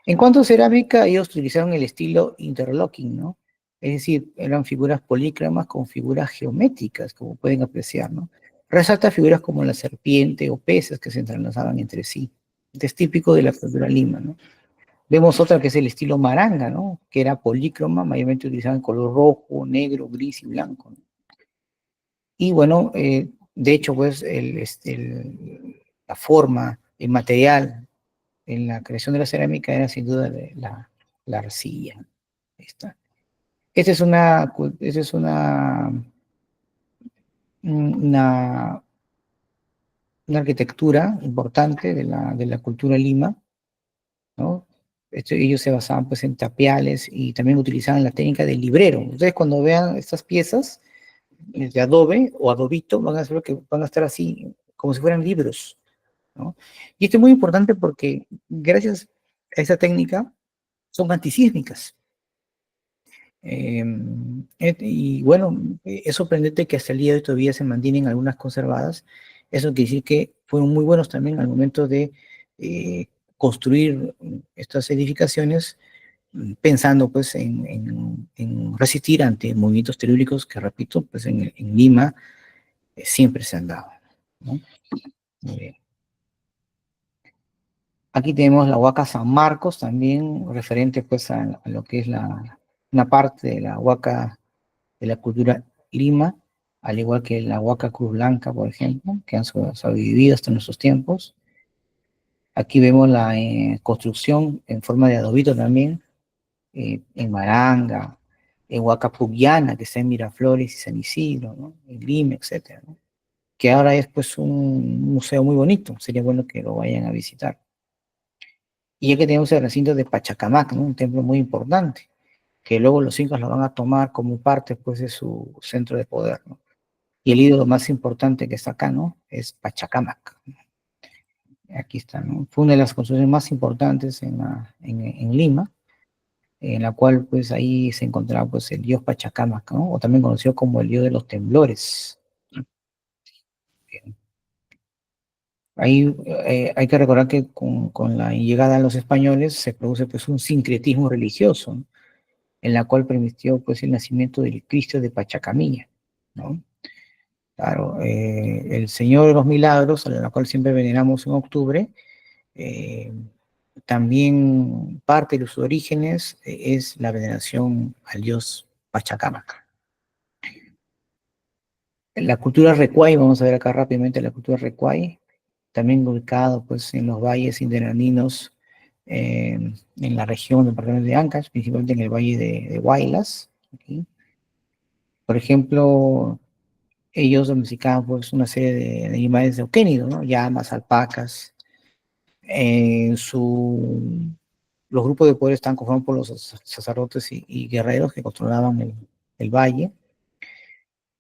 [SPEAKER 1] En cuanto a cerámica, ellos utilizaron el estilo interlocking, ¿no? Es decir, eran figuras polícromas con figuras geométricas, como pueden apreciar, ¿no? Resalta figuras como la serpiente o peces que se entrelazaban entre sí. Es típico de la cultura lima, ¿no? Vemos otra que es el estilo maranga, ¿no? Que era polícroma, mayormente utilizaban color rojo, negro, gris y blanco, ¿no? Y bueno, de hecho, pues la forma, el material en la creación de la cerámica era sin duda la arcilla. Ahí está. Esta es una, una arquitectura importante de la cultura lima, ¿no? Ellos se basaban pues en tapiales y también utilizaban la técnica del librero. Ustedes cuando vean estas piezas de adobe o adobito, van a ver que van a estar así, como si fueran libros, ¿no? Y esto es muy importante porque gracias a esa técnica son antisísmicas. Y bueno, es sorprendente que hasta el día de hoy todavía se mantienen algunas conservadas. Eso quiere decir que fueron muy buenos también al momento de construir estas edificaciones, pensando pues en resistir ante movimientos telúricos que, repito, pues en Lima siempre se han dado, ¿no? Muy bien. Aquí tenemos la Huaca San Marcos, también referente pues a lo que es una parte de la Huaca de la cultura Lima, al igual que la Huaca Cruz Blanca, por ejemplo, que han sobrevivido hasta nuestros tiempos. Aquí vemos la construcción en forma de adobito también, en Maranga, en Huaca Pugliana, que está en Miraflores y San Isidro, ¿no? En Lima, etcétera, ¿no? Que ahora es pues un museo muy bonito, sería bueno que lo vayan a visitar. Y ya que tenemos el recinto de Pachacamac, ¿no? Un templo muy importante, que luego los incas lo van a tomar como parte pues de su centro de poder, ¿no? Y el ídolo más importante que está acá, ¿no? Es Pachacamac. Aquí está, ¿no? Fue una de las construcciones más importantes en Lima, en la cual pues ahí se encontraba pues el dios Pachacamac, ¿no? O también conocido como el dios de los temblores. Ahí hay que recordar que con la llegada de los españoles se produce pues un sincretismo religioso, ¿no? En la cual permitió pues el nacimiento del Cristo de Pachacamilla, ¿no? Claro, el Señor de los Milagros, a la cual siempre veneramos en octubre, eh, también parte de sus orígenes es la veneración al dios Pachacamac. La cultura Recuay, vamos a ver acá rápidamente la cultura Recuay, también ubicado pues en los valles interaninos, en la región del departamento de Ancash, principalmente en el valle de Huaylas. Aquí. Por ejemplo, ellos domesticaban pues una serie de animales euquénidos, ¿no? Llamas, alpacas. Los grupos de poder están conformados por los sacerdotes y guerreros que controlaban el valle.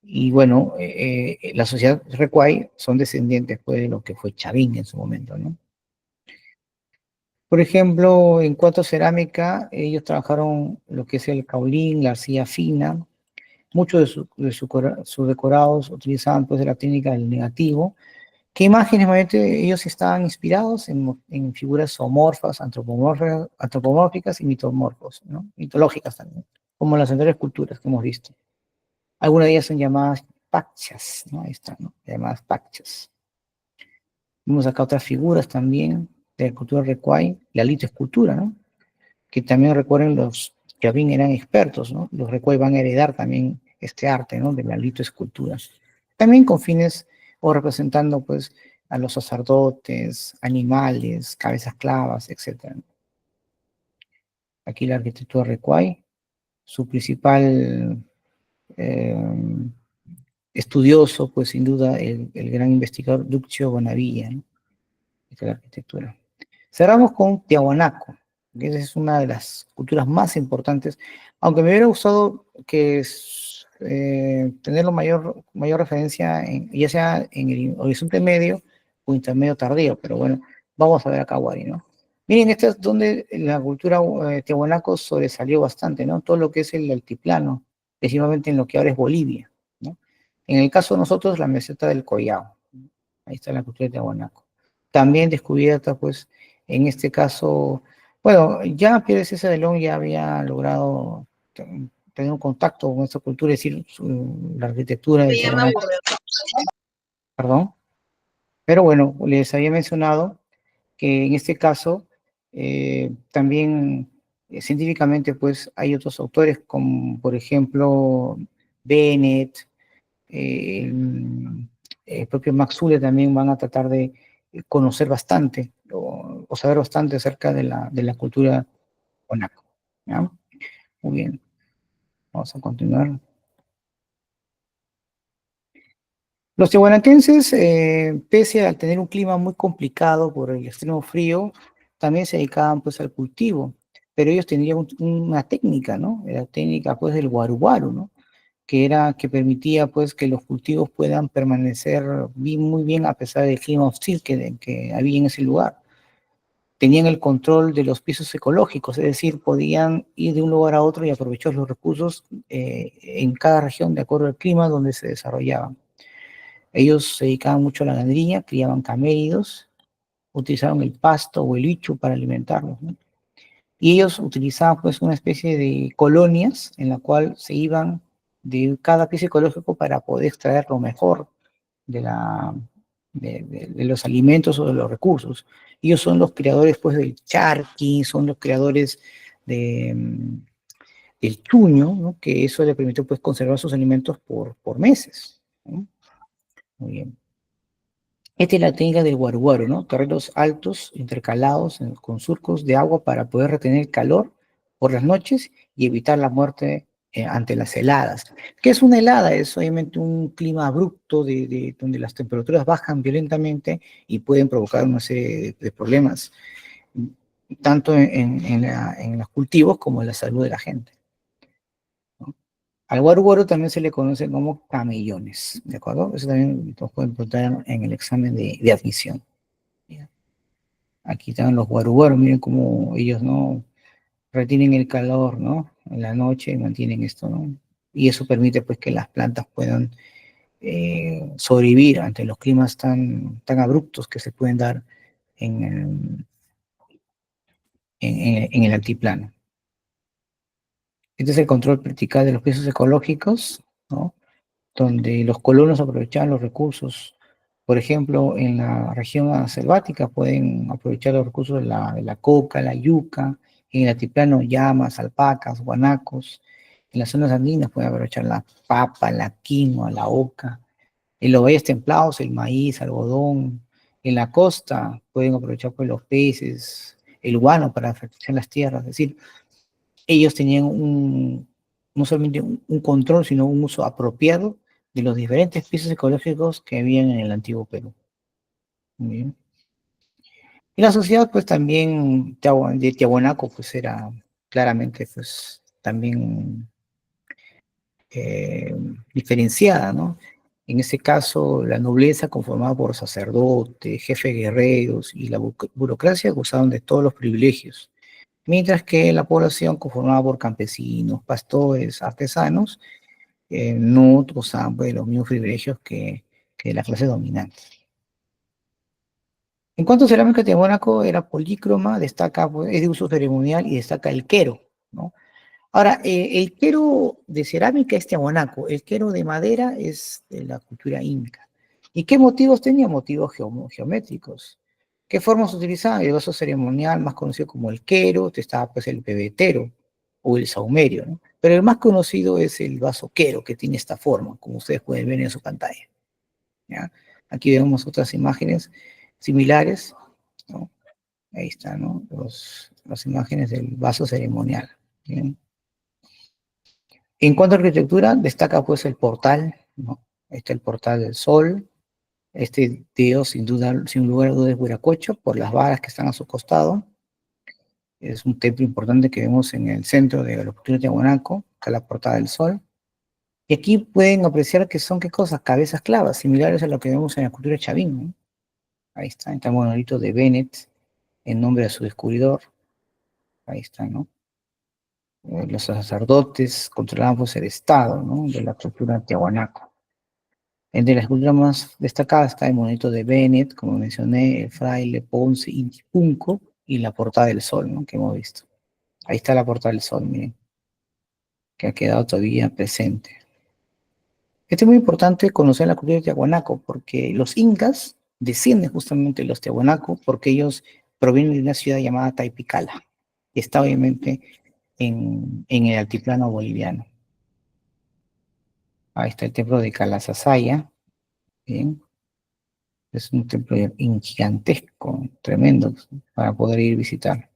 [SPEAKER 1] Y bueno, la sociedad Recuay son descendientes pues, de lo que fue Chavín en su momento, ¿no? Por ejemplo, en cuanto a cerámica, ellos trabajaron lo que es el caolín, la arcilla fina. Muchos sus decorados utilizaban pues la técnica del negativo. ¿Qué imágenes mayormente ellos estaban inspirados en figuras zoomorfas, antropomórficas y mitomorfos, ¿no? Mitológicas también, como las anteriores culturas que hemos visto? Algunas de ellas son llamadas pachas, ¿no? Ahí están, ¿no? Llamadas pachas. Vemos acá otras figuras también de la cultura recuay, la litoescultura, ¿no? Que también recuerden los que bien eran expertos, ¿no? Los recuay van a heredar también este arte, ¿no? De la litoescultura. También con fines o representando, pues, a los sacerdotes, animales, cabezas clavas, etc. Aquí la arquitectura recuay, su principal estudioso, pues sin duda, el gran investigador Duccio Bonavilla, ¿no? Esta es la arquitectura. Cerramos con Tiahuanaco, que esa es una de las culturas más importantes, aunque me hubiera gustado que tenerlo mayor referencia, ya sea en el horizonte medio o intermedio tardío, pero bueno, vamos a ver acá Wari, ¿no? Miren, esta es donde la cultura Tiahuanaco sobresalió bastante, ¿no? Todo lo que es el altiplano, principalmente en lo que ahora es Bolivia, ¿no? En el caso de nosotros, la meseta del Collao, ahí está la cultura de Tiahuanaco. También descubierta, pues, en este caso, bueno, ya Pérez César de León ya había logrado tener un contacto con esta cultura, es decir, la arquitectura de Tiahuanaco, perdón, pero bueno, les había mencionado que en este caso también científicamente pues hay otros autores como por ejemplo Bennett, el propio Max Zulle también van a tratar de conocer bastante o saber bastante acerca de la cultura onaco. ¿Ya? Muy bien, vamos a continuar. Los tiahuanaquenses, pese a tener un clima muy complicado por el extremo frío, también se dedicaban pues al cultivo, pero ellos tenían una técnica, ¿no? La técnica pues del guaruguaru, ¿no? Que permitía pues que los cultivos puedan permanecer muy bien a pesar del clima hostil que había en ese lugar. Tenían el control de los pisos ecológicos, es decir, podían ir de un lugar a otro y aprovechar los recursos en cada región de acuerdo al clima donde se desarrollaban. Ellos se dedicaban mucho a la ganadería, criaban camélidos, utilizaban el pasto o el lichu para alimentarlos, ¿no? Y ellos utilizaban pues una especie de colonias en la cual se iban de cada piso ecológico para poder extraer lo mejor de, de los alimentos o de los recursos. Ellos son los creadores pues del charqui, son los creadores de, del chuño, ¿no? Que eso le permitió pues conservar sus alimentos por meses, ¿no? Muy bien. Esta es la técnica del guaruguaro, ¿no? Terrenos altos, intercalados con surcos de agua para poder retener calor por las noches y evitar la muerte ante las heladas. ¿Qué es una helada? Es obviamente un clima abrupto donde las temperaturas bajan violentamente y pueden provocar una serie de problemas, tanto en los cultivos como en la salud de la gente, ¿no? Al guaruguaro también se le conoce como camellones, ¿de acuerdo? Eso también nos pueden preguntar en el examen de admisión. Aquí están los guaruguaros, miren cómo ellos no retienen el calor, ¿no? En la noche mantienen esto, ¿no? Y eso permite pues que las plantas puedan sobrevivir ante los climas tan abruptos que se pueden dar en en el altiplano. Este es el control vertical de los pisos ecológicos, ¿no? Donde los colonos aprovechaban los recursos. Por ejemplo, en la región selvática pueden aprovechar los recursos de la coca, la yuca, en el altiplano llamas, alpacas, guanacos. En las zonas andinas pueden aprovechar la papa, la quinoa, la oca. En los valles templados, el maíz, algodón. En la costa pueden aprovechar pues, los peces, el guano para fertilizar las tierras. Es decir, ellos tenían no solamente un control, sino un uso apropiado de los diferentes pisos ecológicos que habían en el antiguo Perú. Muy bien. Y la sociedad, pues también de Tiahuanaco, pues era claramente, pues también eh, diferenciada, ¿no? En ese caso, la nobleza conformada por sacerdotes, jefes guerreros y la burocracia gozaban de todos los privilegios, mientras que la población conformada por campesinos, pastores, artesanos, no gozaban pues, de los mismos privilegios que la clase dominante. En cuanto a cerámica de Mónaco, era polícroma, destaca, pues, es de uso ceremonial y destaca el quero, ¿no? Ahora, el quero de cerámica es tiahuanaco, el quero de madera es de la cultura inca. ¿Y qué motivos tenía? Motivos geométricos. ¿Qué formas utilizaban? El vaso ceremonial, más conocido como el quero, estaba pues el pebetero o el saumerio, ¿no? Pero el más conocido es el vaso quero, que tiene esta forma, como ustedes pueden ver en su pantalla, ¿ya? Aquí vemos otras imágenes similares, ¿no? Ahí están, ¿no? Las imágenes del vaso ceremonial, ¿bien? En cuanto a arquitectura, destaca pues el portal, ¿no? Ahí está el portal del sol. Este dios, sin duda, sin lugar a dudas, es Huiracocha, por las varas que están a su costado. Es un templo importante que vemos en el centro de la cultura de Tiahuanaco, está la portada del sol. Y aquí pueden apreciar que son, ¿qué cosas? Cabezas clavas, similares a lo que vemos en la cultura chavín, ¿no? Ahí está el monolito de Bennett, en nombre de su descubridor. Ahí está, ¿no? Los sacerdotes controlaban pues el estado, ¿no? De la cultura de Tiahuanaco. Entre las culturas más destacadas está el monolito de Bennett, como mencioné, el fraile Ponce Inti Punco y la portada del sol, ¿no? Que hemos visto. Ahí está la portada del sol, miren, que ha quedado todavía presente. Esto es muy importante conocer la cultura de Tiahuanaco, porque los incas descienden justamente de los Tiahuanaco, porque ellos provienen de una ciudad llamada Taipicala, que está obviamente en el altiplano boliviano. Ahí está el templo de Calasasaya, bien. Es un templo gigantesco, tremendo, para poder ir a visitar.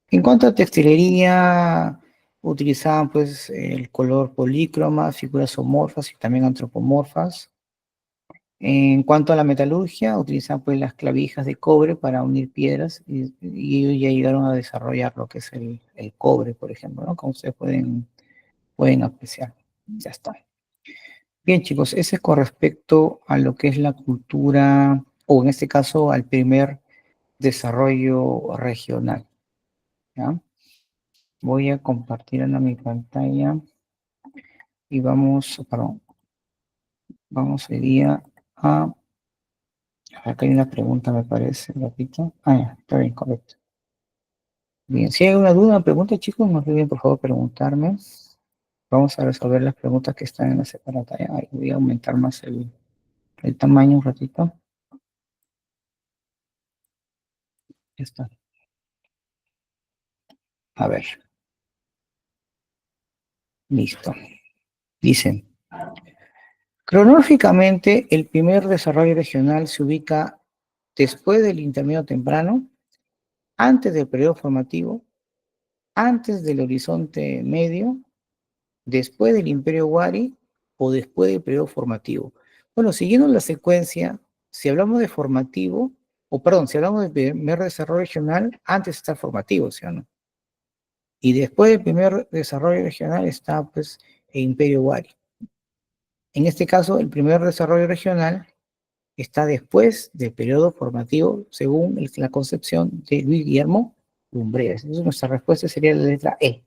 [SPEAKER 1] En cuanto a textilería, utilizaban pues el color polícroma, figuras homorfas y también antropomorfas. En cuanto a la metalurgia, utilizaban pues las clavijas de cobre para unir piedras y ellos ya llegaron a desarrollar lo que es el cobre, por ejemplo, ¿no? Como ustedes pueden apreciar. Ya está. Bien, chicos, ese es con respecto a lo que es la cultura, o en este caso al primer desarrollo regional, ¿ya? Voy a compartir en mi pantalla y vamos, perdón, vamos sería a, acá hay una pregunta me parece, repito. Ah, ya, está bien, correcto. Bien, si hay alguna duda, pregunta, chicos, no olviden por favor preguntarme. Vamos a resolver las preguntas que están en la pantalla. Ahí voy a aumentar más el tamaño un ratito. Ya está. A ver. Listo. Dicen, cronológicamente, el primer desarrollo regional se ubica después del intermedio temprano, antes del periodo formativo, antes del horizonte medio, después del imperio Wari o después del periodo formativo. Bueno, siguiendo la secuencia, si hablamos de formativo, o perdón, si hablamos del primer desarrollo regional, antes está formativo, ¿sí o no? Y después del primer desarrollo regional está, pues, el imperio Wari. En este caso, el primer desarrollo regional está después del periodo formativo, según la concepción de Luis Guillermo Lumbreras. Entonces, nuestra respuesta sería la letra E,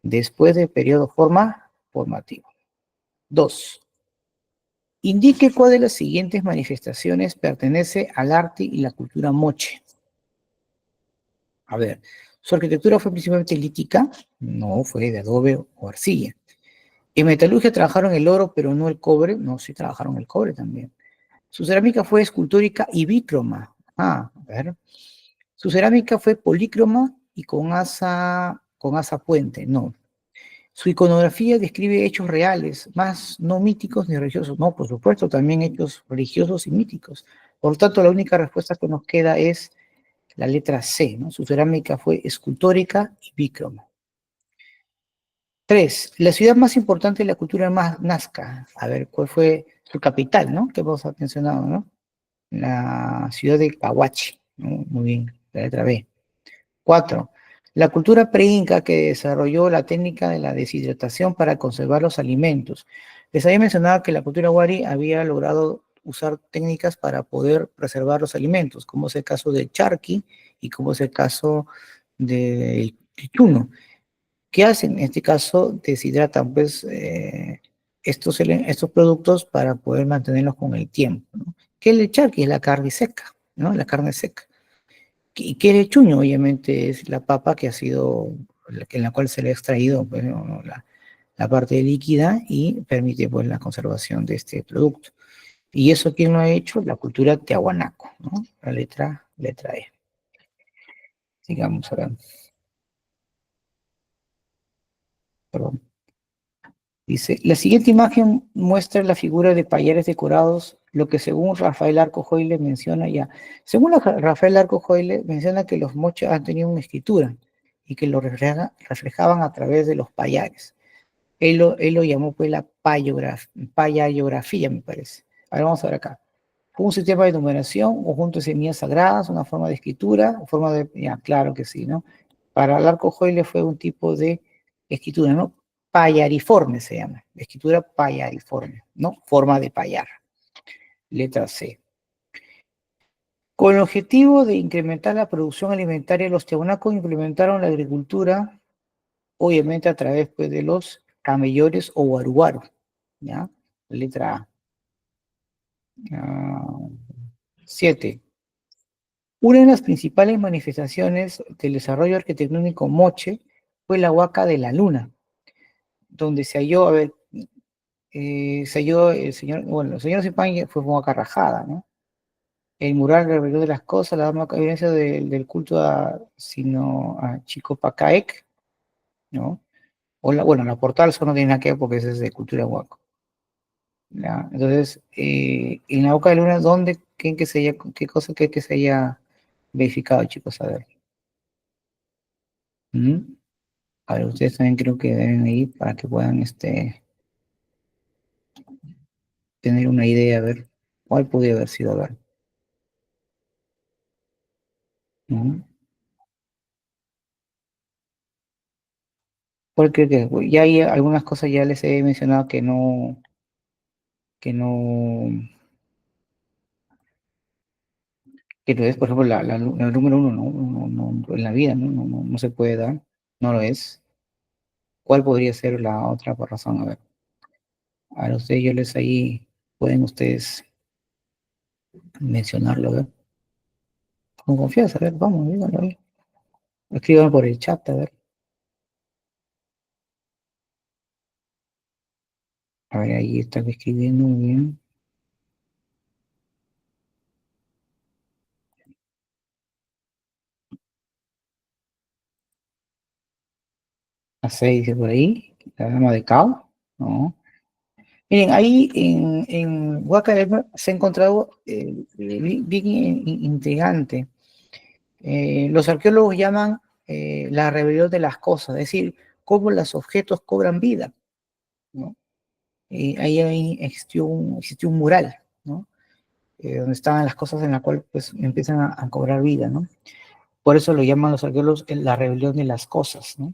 [SPEAKER 1] después del periodo formativo. 2. Indique cuál de las siguientes manifestaciones pertenece al arte y la cultura moche. A ver, ¿su arquitectura fue principalmente lítica? No, fue de adobe o arcilla. En metalurgia trabajaron el oro, pero no el cobre. No, sí trabajaron el cobre también. Su cerámica fue escultórica y bícroma. Ah, a ver. Su cerámica fue polícroma y con asa puente. No. Su iconografía describe hechos reales, más no míticos ni religiosos. No, por supuesto, también hechos religiosos y míticos. Por lo tanto, la única respuesta que nos queda es la letra C, ¿no? Su cerámica fue escultórica y bícroma. 3. La ciudad más importante de la cultura más nazca. A ver, ¿cuál fue su capital, no? Que hemos mencionado, ¿no? La ciudad de Cahuachi, ¿no? Muy bien, la letra B. 4. La cultura preinca que desarrolló la técnica de la deshidratación para conservar los alimentos. Les había mencionado que la cultura wari había logrado usar técnicas para poder preservar los alimentos, como es el caso del charqui y como es el caso del chuno. ¿Qué hacen? En este caso, deshidratan pues, estos productos para poder mantenerlos con el tiempo, ¿no? ¿Qué es el charqui? Es la carne seca, ¿no? La carne seca. ¿Y qué es el chuño? Obviamente es la papa que ha sido en la cual se le ha extraído pues, ¿no? la parte líquida y permite pues la conservación de este producto. ¿Y eso quién lo ha hecho? La cultura Tiahuanaco, ¿no? La letra E. Sigamos ahora. Perdón. Dice, la siguiente imagen muestra la figura de payares decorados, lo que según Rafael Arco Joyle menciona ya. Según Rafael Arco Joyle menciona que los mochas han tenido una escritura y que lo reflejaban a través de los payares. Él lo llamó pues la payayografía, me parece. Ahora vamos a ver acá. Fue un sistema de numeración, un conjunto de semillas sagradas, una forma de escritura, forma de... Ya, claro que sí, ¿no? Para el arco Joyle fue un tipo de escritura, ¿no? Payariforme se llama. Escritura payariforme, ¿no? Forma de payar. Letra C. Con el objetivo de incrementar la producción alimentaria, los tiahuanacos implementaron la agricultura, obviamente a través pues, de los camellores o guaruguaru, ¿ya? Letra A. 7. Una de las principales manifestaciones del desarrollo arquitectónico moche fue la Huaca de la Luna, donde se halló, a ver, se halló el señor, bueno, el señor Zipaña fue Huaca Rajada, ¿no? El mural reveló de las cosas, la dama evidencia del culto a Chico Pacaec, ¿no? Bueno, la portal eso no tiene nada que ver porque ese es de cultura huaco. ¿Ya? Entonces, en la Huaca de la Luna, ¿dónde, qué cosa que se haya verificado, chicos? A ver. ¿Mm? A ver, ustedes también creo que deben ir para que puedan tener una idea, a ver, cuál podría haber sido, a ver. ¿Mm? ¿Cuál creo que? Ya hay algunas cosas ya les he mencionado que no, que no es, por ejemplo, la número uno, en la vida, no se puede dar, no lo es. ¿Cuál podría ser la otra por razón? A ver, a ustedes yo les ahí, pueden ustedes mencionarlo, a ver. Con confianza, a ver, vamos, díganlo ahí. Escriban por el chat, a ver. A ver, ahí están escribiendo muy bien. A 6 dice por ahí, la dama de Cao, ¿no? Miren, ahí en Huaca se ha encontrado bien intrigante. Los arqueólogos llaman la rebelión de las cosas, es decir, cómo los objetos cobran vida, ¿no? Ahí existió un mural, ¿no? Donde estaban las cosas en la cual pues empiezan a cobrar vida, ¿no? Por eso lo llaman los arqueólogos la rebelión de las cosas, ¿no?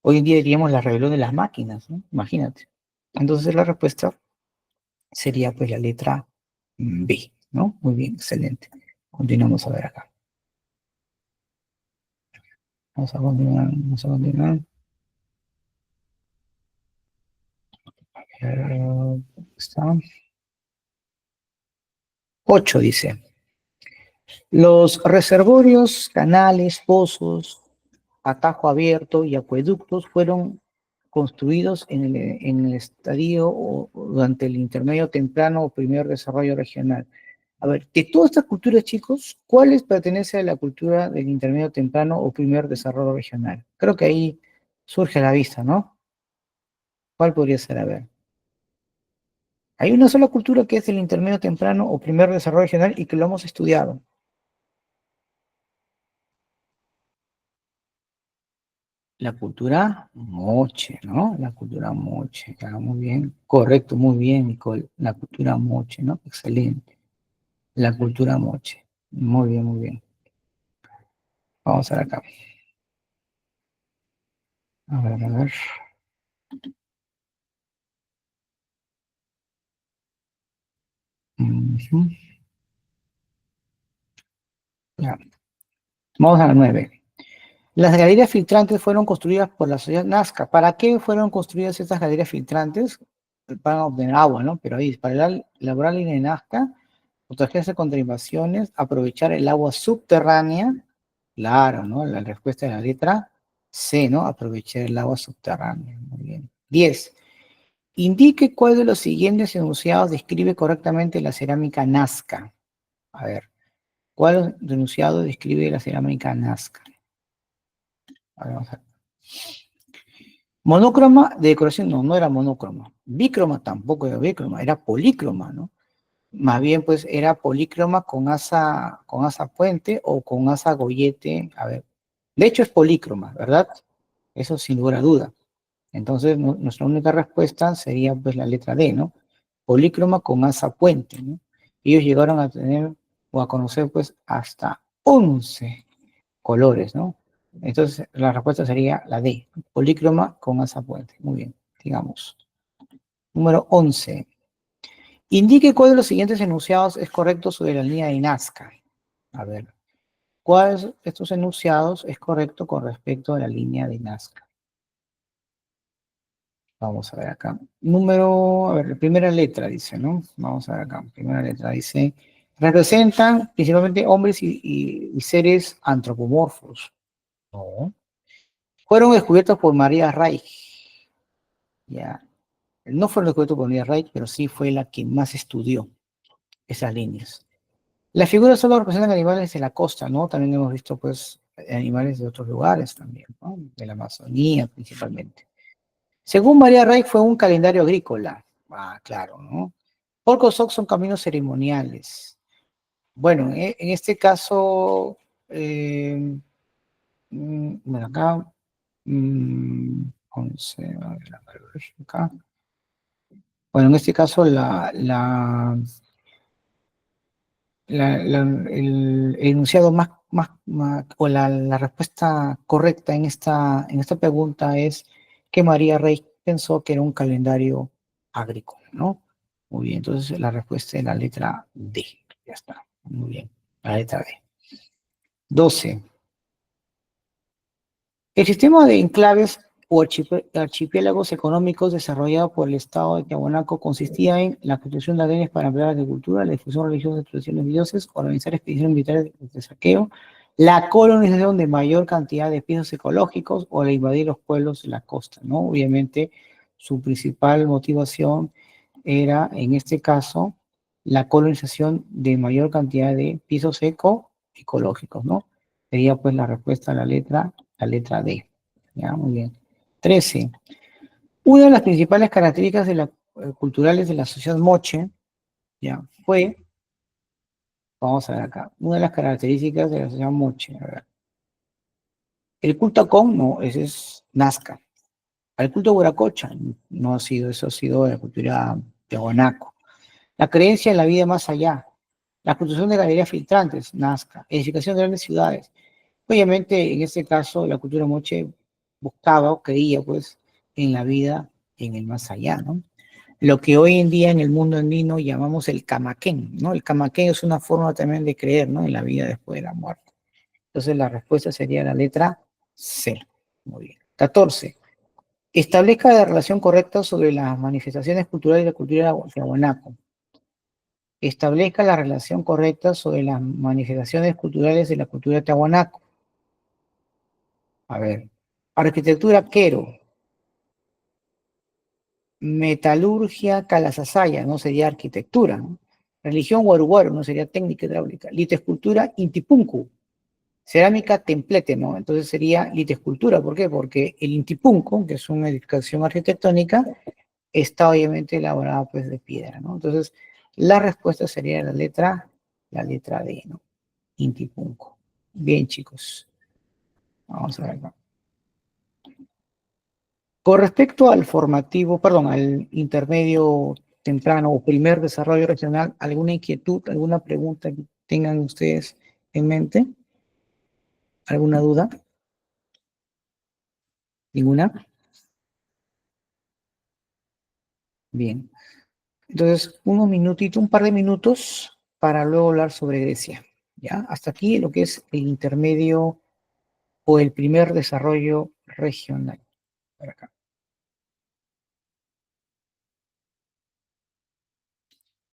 [SPEAKER 1] Hoy en día diríamos la rebelión de las máquinas, ¿no? Imagínate. Entonces la respuesta sería pues la letra B, ¿no? Muy bien, excelente. Continuamos a ver acá. Vamos a continuar, vamos a continuar. Está. 8 dice. Los reservorios, canales, pozos, atajo abierto y acueductos fueron construidos en el estadio o durante el intermedio temprano o primer desarrollo regional. A ver, de todas estas culturas, chicos, ¿cuáles pertenecen a la cultura del intermedio temprano o primer desarrollo regional? Creo que ahí surge a la vista, ¿no? ¿Cuál podría ser? A ver. Hay una sola cultura que es el intermedio temprano o primer desarrollo regional y que lo hemos estudiado. La cultura moche, ¿no? La cultura moche, ah, muy bien. Correcto, muy bien, Nicole. La cultura moche, ¿no? Excelente. La cultura moche. Muy bien, muy bien. Vamos a ver acá. A ver, a ver. Ujú. Ya. Vamos a la 9. Las galerías filtrantes fueron construidas por la sociedad Nazca. ¿Para qué fueron construidas estas galerías filtrantes? Para obtener agua, ¿no? Pero ahí, para elaborar la línea de Nazca, protegerse contra invasiones, aprovechar el agua subterránea, claro, ¿no? La respuesta de la letra C, ¿no? Aprovechar el agua subterránea. Muy bien. 10. Indique cuál de los siguientes enunciados describe correctamente la cerámica Nazca. A ver, ¿cuál enunciado describe la cerámica Nazca? A ver, vamos a ver. Monócroma de decoración, no, no era monócroma. Bícroma tampoco era bícroma, era polícroma, ¿no? Más bien, pues, era polícroma con asa puente o con asa gollete. A ver, de hecho es polícroma, ¿verdad? Eso sin lugar a duda. Entonces, nuestra única respuesta sería, pues, la letra D, ¿no? Polícroma con asa puente, ¿no? Ellos llegaron a tener o a conocer, pues, hasta 11 colores, ¿no? Entonces, la respuesta sería la D, polícroma con asa puente. Muy bien, digamos. Número 11. Indique cuál de los siguientes enunciados es correcto sobre la línea de Nazca. A ver, ¿cuál de estos enunciados es correcto con respecto a la línea de Nazca? Vamos a ver acá. A ver, la primera letra dice, ¿no? Vamos a ver acá. Primera letra dice, representan principalmente hombres y seres antropomorfos. No. Fueron descubiertos por María Reich. Ya. No fueron descubiertos por María Reich, pero sí fue la que más estudió esas líneas. Las figuras solo representan animales de la costa, ¿no? También hemos visto, pues, animales de otros lugares también, ¿no? De la Amazonía principalmente. Según María Reich, fue un calendario agrícola. Ah, claro, ¿no? Polcosok son caminos ceremoniales. Bueno, en este caso, bueno, acá, 11, a ver, acá. Bueno, en este caso, el enunciado o la respuesta correcta en esta pregunta es que María Rey pensó que era un calendario agrícola, ¿no? Muy bien, entonces la respuesta es la letra D. Ya está, muy bien, la letra D. 12. El sistema de enclaves o archipiélagos económicos desarrollado por el Estado de Tiahuanaco consistía en la construcción de aldeas para ampliar la agricultura, la difusión religiosa de tradiciones de dioses, organizar expediciones militares de saqueo, la colonización de mayor cantidad de pisos ecológicos o la invadir los pueblos de la costa, ¿no? Obviamente, su principal motivación era, en este caso, la colonización de mayor cantidad de pisos ecológicos, ¿no? Sería pues la respuesta a la letra D. Ya, muy bien. 13. Una de las principales características culturales de la sociedad moche, ya, fue, vamos a ver acá, una de las características de la sociedad moche, a ver. El culto a Con, no, ese es Nazca. El culto a Huiracocha, no ha sido, eso ha sido de la cultura Tiahuanaco. La creencia en la vida más allá, la construcción de galerías filtrantes, Nazca, edificación de grandes ciudades. Obviamente, en este caso, la cultura moche buscaba o creía, pues, en la vida en el más allá, ¿no? Lo que hoy en día en el mundo andino llamamos el camaquén, ¿no? El camaquén es una forma también de creer, ¿no? En la vida después de la muerte. Entonces, la respuesta sería la letra C. Muy bien. 14. Establezca la relación correcta sobre las manifestaciones culturales de la cultura tiahuanaco. Establezca la relación correcta sobre las manifestaciones culturales de la cultura tiahuanaco. A ver, arquitectura quero, metalurgia calasasaya, no sería arquitectura, ¿no? Religión guaruguaro, no sería técnica hidráulica. Litescultura intipuncu, cerámica templete, ¿no? Entonces sería litescultura, ¿por qué? Porque el intipuncu, que es una edificación arquitectónica, está obviamente elaborada pues de piedra, ¿no? Entonces la respuesta sería la letra D, ¿no? Intipuncu. Bien, chicos. Vamos a ver acá. Con respecto al formativo, perdón, al intermedio temprano o primer desarrollo regional, ¿alguna inquietud, alguna pregunta que tengan ustedes en mente? ¿Alguna duda? ¿Ninguna? Bien. Entonces, unos minutitos, un par de minutos para luego hablar sobre Grecia. ¿Ya? Hasta aquí lo que es el intermedio o el primer desarrollo regional. Por acá.